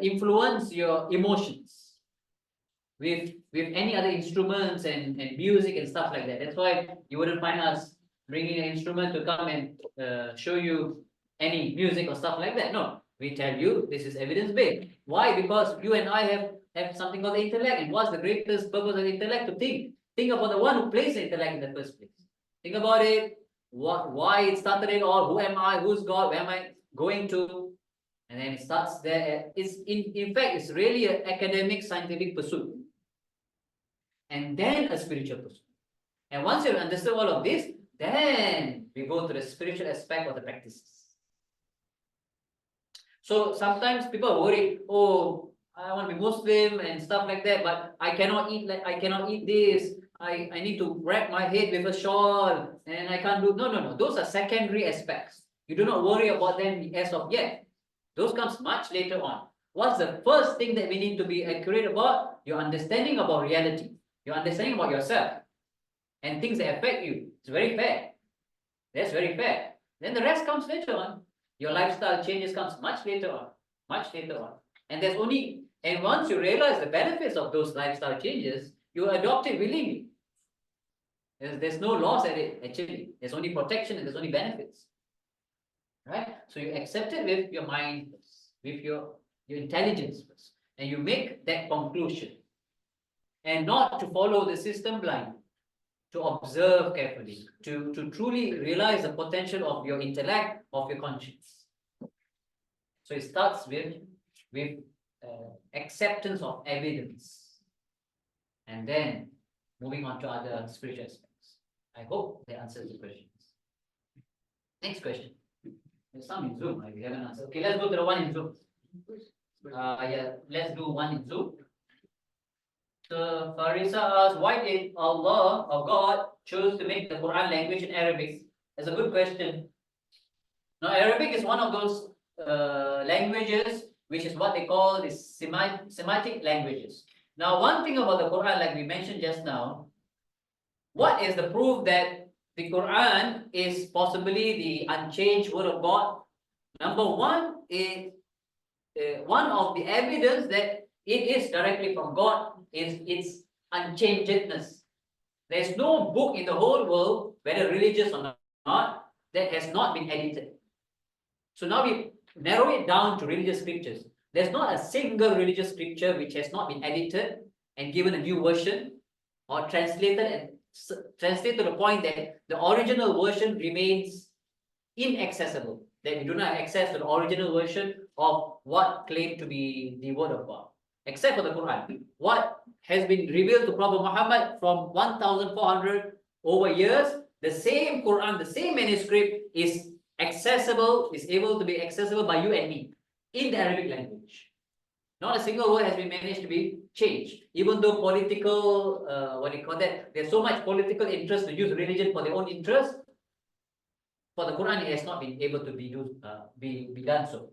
influence your emotions with any other instruments and music and stuff like that. That's why you wouldn't find us bringing an instrument to come and show you any music or stuff like that. No, we tell you this is evidence-based. Why? Because you and I have have something called the intellect. And what's the greatest purpose of the intellect? To think. Think about the one who placed the intellect in the first place. Think about it, why it started it all, who am I, who's God, where am I going to? And then it starts there. It's in fact, it's really an academic, scientific pursuit. And then a spiritual pursuit. And once you've understood all of this, then we go to the spiritual aspect of the practices. So sometimes people worry, oh, I want to be Muslim and stuff like that, but I cannot eat this. I need to wrap my head with a shawl and I can't do. No. Those are secondary aspects. You do not worry about them as of yet. Those comes much later on. What's the first thing that we need to be accurate about? Your understanding about reality. Your understanding about yourself. And things that affect you. It's very fair. That's very fair. Then the rest comes later on. Your lifestyle changes comes much later on. Much later on. And once you realize the benefits of those lifestyle changes, you adopt it willingly. There's no loss at it, actually. There's only protection and there's only benefits. Right? So you accept it with your mind first, with your intelligence first. And you make that conclusion. And not to follow the system blindly. To observe carefully. To truly realize the potential of your intellect, of your conscience. So it starts with acceptance of evidence. And then moving on to other spiritual aspects. I hope that answers the questions. Next question. There's some in Zoom, we haven't answered. Okay, let's go to the one in Zoom. Yeah, let's do one in Zoom. So Farisa asks, why did Allah or God choose to make the Quran language in Arabic? That's a good question. Now, Arabic is one of those languages which is what they call the Semitic languages. Now, one thing about the Quran, like we mentioned just now, what is the proof that the Quran is possibly the unchanged word of God? Number one is one of the evidence that it is directly from God is its unchangedness. There's no book in the whole world, whether religious or not, that has not been edited. So now we narrow it down to religious scriptures. There's not a single religious scripture which has not been edited and given a new version or translated to the point that the original version remains inaccessible, that we do not have access to the original version of what claimed to be the word of God, except for the Quran. What has been revealed to Prophet Muhammad from 1,400 over years, the same Quran, the same manuscript is accessible, is able to be accessible by you and me in the Arabic language. Not a single word has been managed to be changed. Even though political, there's so much political interest to use religion for their own interest, for the Quran, it has not been able to be used, be done so.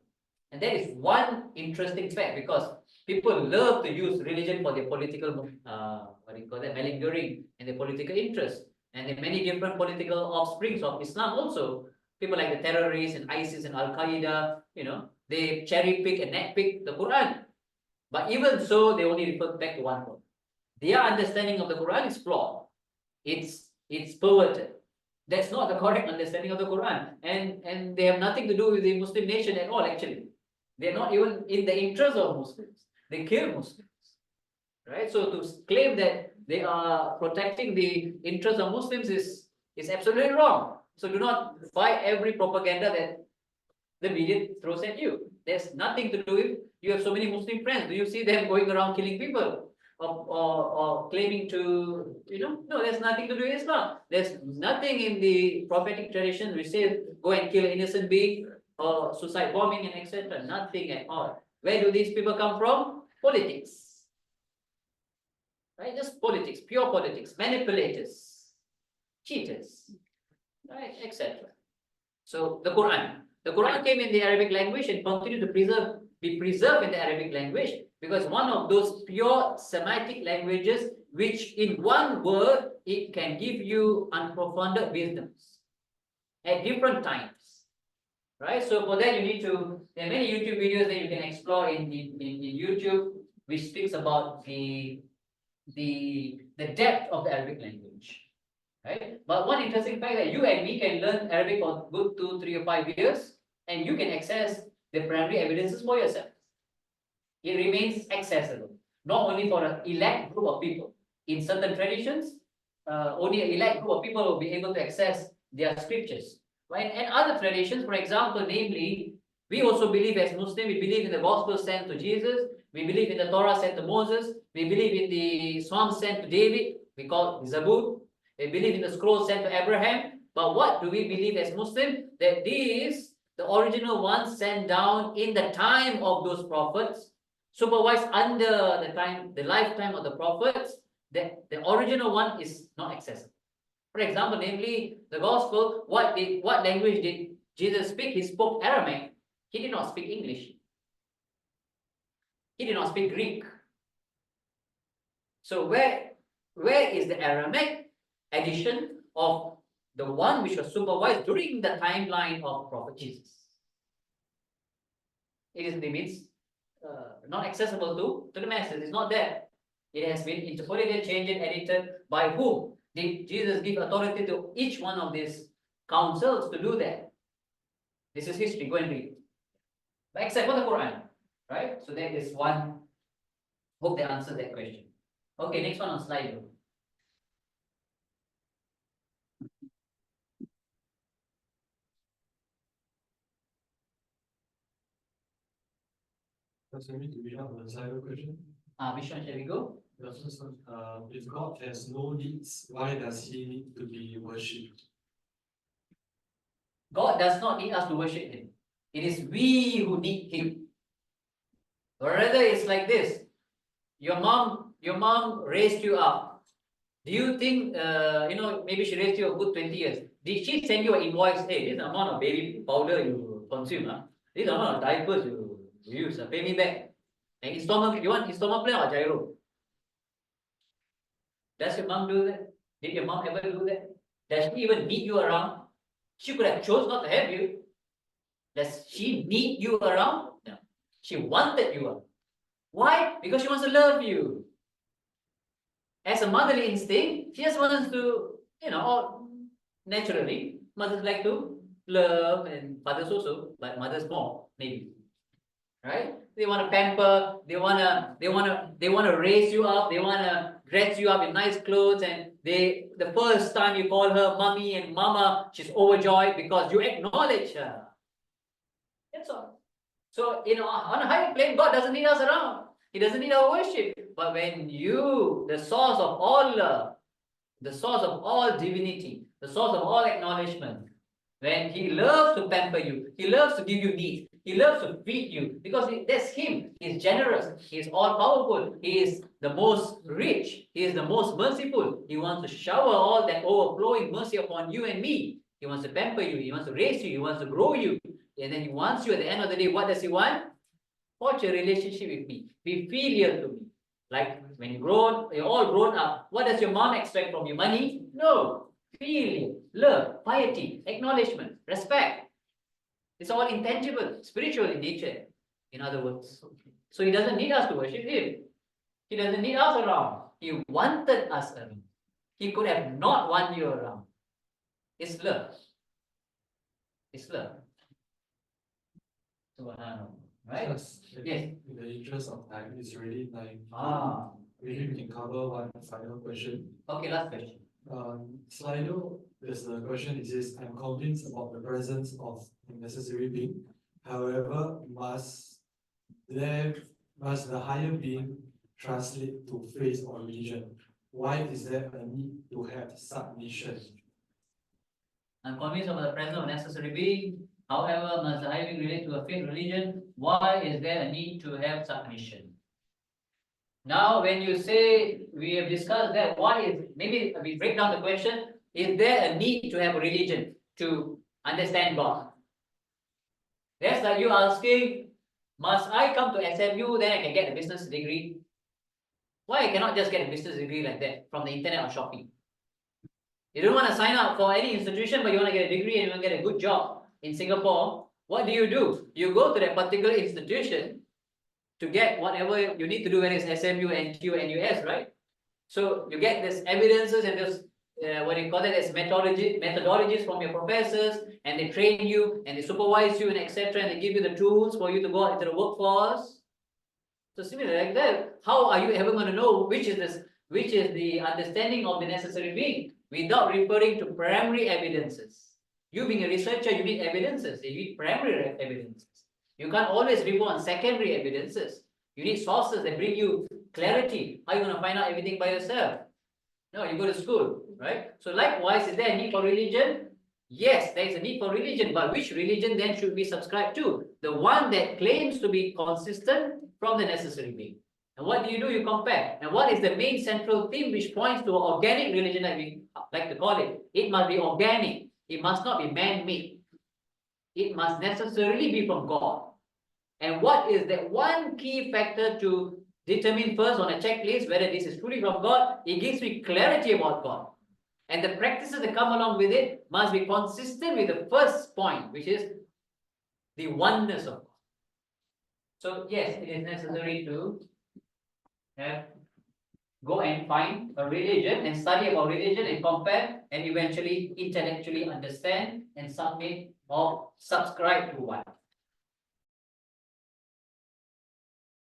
And that is one interesting fact, because people love to use religion for their political, malingering and their political interest. And there are many different political offsprings of Islam also. People like the terrorists and ISIS and Al-Qaeda, they cherry pick and nitpick the Quran. But even so, they only refer back to one word. Their understanding of the Quran is flawed. It's perverted. That's not the correct understanding of the Quran. And they have nothing to do with the Muslim nation at all, actually. They're not even in the interest of Muslims. They kill Muslims. Right? So to claim that they are protecting the interest of Muslims is absolutely wrong. So do not buy every propaganda that the media throws at you. There's nothing to do with, you have so many Muslim friends. Do you see them going around killing people? Or claiming to, no, there's nothing to do with Islam. There's nothing in the prophetic tradition which says go and kill an innocent being or suicide bombing and etc. Nothing at all. Where do these people come from? Politics. Right? Just politics, pure politics, manipulators, cheaters, right, etc. So the Quran came in the Arabic language and continued to be preserved in the Arabic language because one of those pure Semitic languages which in one word it can give you unprofounded wisdoms at different times. Right? So for that there are many YouTube videos that you can explore in YouTube which speaks about the depth of the Arabic language. Right? But one interesting fact that you and me can learn Arabic for good 2, 3 or 5 years and you can access the primary evidences for yourself. It remains accessible. not only for an elect group of people. In certain traditions, only an elect group of people will be able to access their scriptures. Right? And other traditions, for example, namely, we also believe as Muslims, we believe in the gospel sent to Jesus, we believe in the Torah sent to Moses, we believe in the Psalms sent to David, we call it Zabur, we believe in the scrolls sent to Abraham. But what do we believe as Muslims? That these, the original ones sent down in the time of those prophets, supervised under the lifetime of the prophets, that the original one is not accessible. For example, namely the gospel, what language did Jesus speak? He spoke Aramaic. He did not speak English. He did not speak Greek. So where is the Aramaic edition of the one which was supervised during the timeline of Prophet Jesus? It means not accessible to the masses. It's not there. It has been interpolated, changed, edited. By whom? Did Jesus give authority to each one of these councils to do that? This is history. Go and read. But except for the Quran, right? So that is one. Hope they answered that question. Okay, next one on slide. Does it mean to be up on the side question? Which one shall we go? The first one, if God has no needs, why does he need to be worshipped? God does not need us to worship Him. It is we who need Him. Or rather, it's like this. Your mom raised you up. Do you think, maybe she raised you a good 20 years. Did she send you an invoice? Hey, this amount of baby powder you consume, this amount of diapers you use, pay me back. And installment, you want installment plan or gyro? Does your mom do that? Did your mom ever do that? Does she even need you around? She could have chose not to have you. Does she need you around? No. She wanted you around. Why? Because she wants to love you. As a motherly instinct, she just wants to, naturally, mothers like to love, and fathers also, but mothers more, maybe. Right? They want to pamper, they wanna raise you up, they wanna dress you up in nice clothes, and the first time you call her mommy and mama, she's overjoyed because you acknowledge her. That's all. So, on a higher plane, God doesn't need us around. He doesn't need our worship. But when you, the source of all love, the source of all divinity, the source of all acknowledgement, when He loves to pamper you, He loves to give you needs, He loves to feed you, because that's Him. He's generous, He is all powerful, He is the most rich, He is the most merciful. He wants to shower all that overflowing mercy upon you and me. He wants to pamper you, He wants to raise you, He wants to grow you. And then He wants you at the end of the day, what does He want? Forge a relationship with me. Be filial to me. Like when you're all grown up, what does your mom expect from you? Money? No. Filial, love, piety, acknowledgement, respect. It's all intangible, spiritual in nature, in other words. So He doesn't need us to worship Him. He doesn't need us around. He wanted us around. He could have not want you around. It's love. It's love. Subhanallah. Right? Yes. Yes. In the interest of time, it's already 9. Maybe we can cover one final question. Okay, last question. Slido, there's the question, it says, I'm convinced about the presence of a necessary being. However, must the higher being translate to faith or religion? Why is there a need to have submission? I'm convinced of the presence of necessary being. However, must the higher being relate to a faith religion? Why is there a need to have submission? Now, when you say we have discussed that, maybe we break down the question, is there a need to have a religion to understand God? That's like you asking, must I come to SMU, then I can get a business degree? Why I cannot just get a business degree like that from the internet or shopping? You don't want to sign up for any institution, but you want to get a degree and you want to get a good job in Singapore. What do? You go to that particular institution to get whatever you need to do, whether it's SMU, NTU, NUS, right? So you get this evidences and this, what do you call it, as methodologies from your professors, and they train you and they supervise you and etc. And they give you the tools for you to go out into the workforce. So similarly, like that, how are you ever going to know which is the understanding of the necessary being without referring to primary evidences? You being a researcher, you need evidences. You need primary evidences. You can't always rely on secondary evidences. You need sources that bring you clarity. How are you going to find out everything by yourself? No, you go to school, right? So likewise, is there a need for religion? Yes, there is a need for religion, but which religion then should we subscribe to? The one that claims to be consistent from the necessary being. And what do? You compare. And what is the main central theme which points to organic religion that we like to call it? It must be organic. It must not be man-made. It must necessarily be from God. And what is that one key factor to determine first on a checklist whether this is truly from God? It gives me clarity about God. And the practices that come along with it must be consistent with the first point, which is the oneness of God. So yes, it is necessary to go and find a religion and study about religion and compare and eventually intellectually understand and submit or subscribe to one.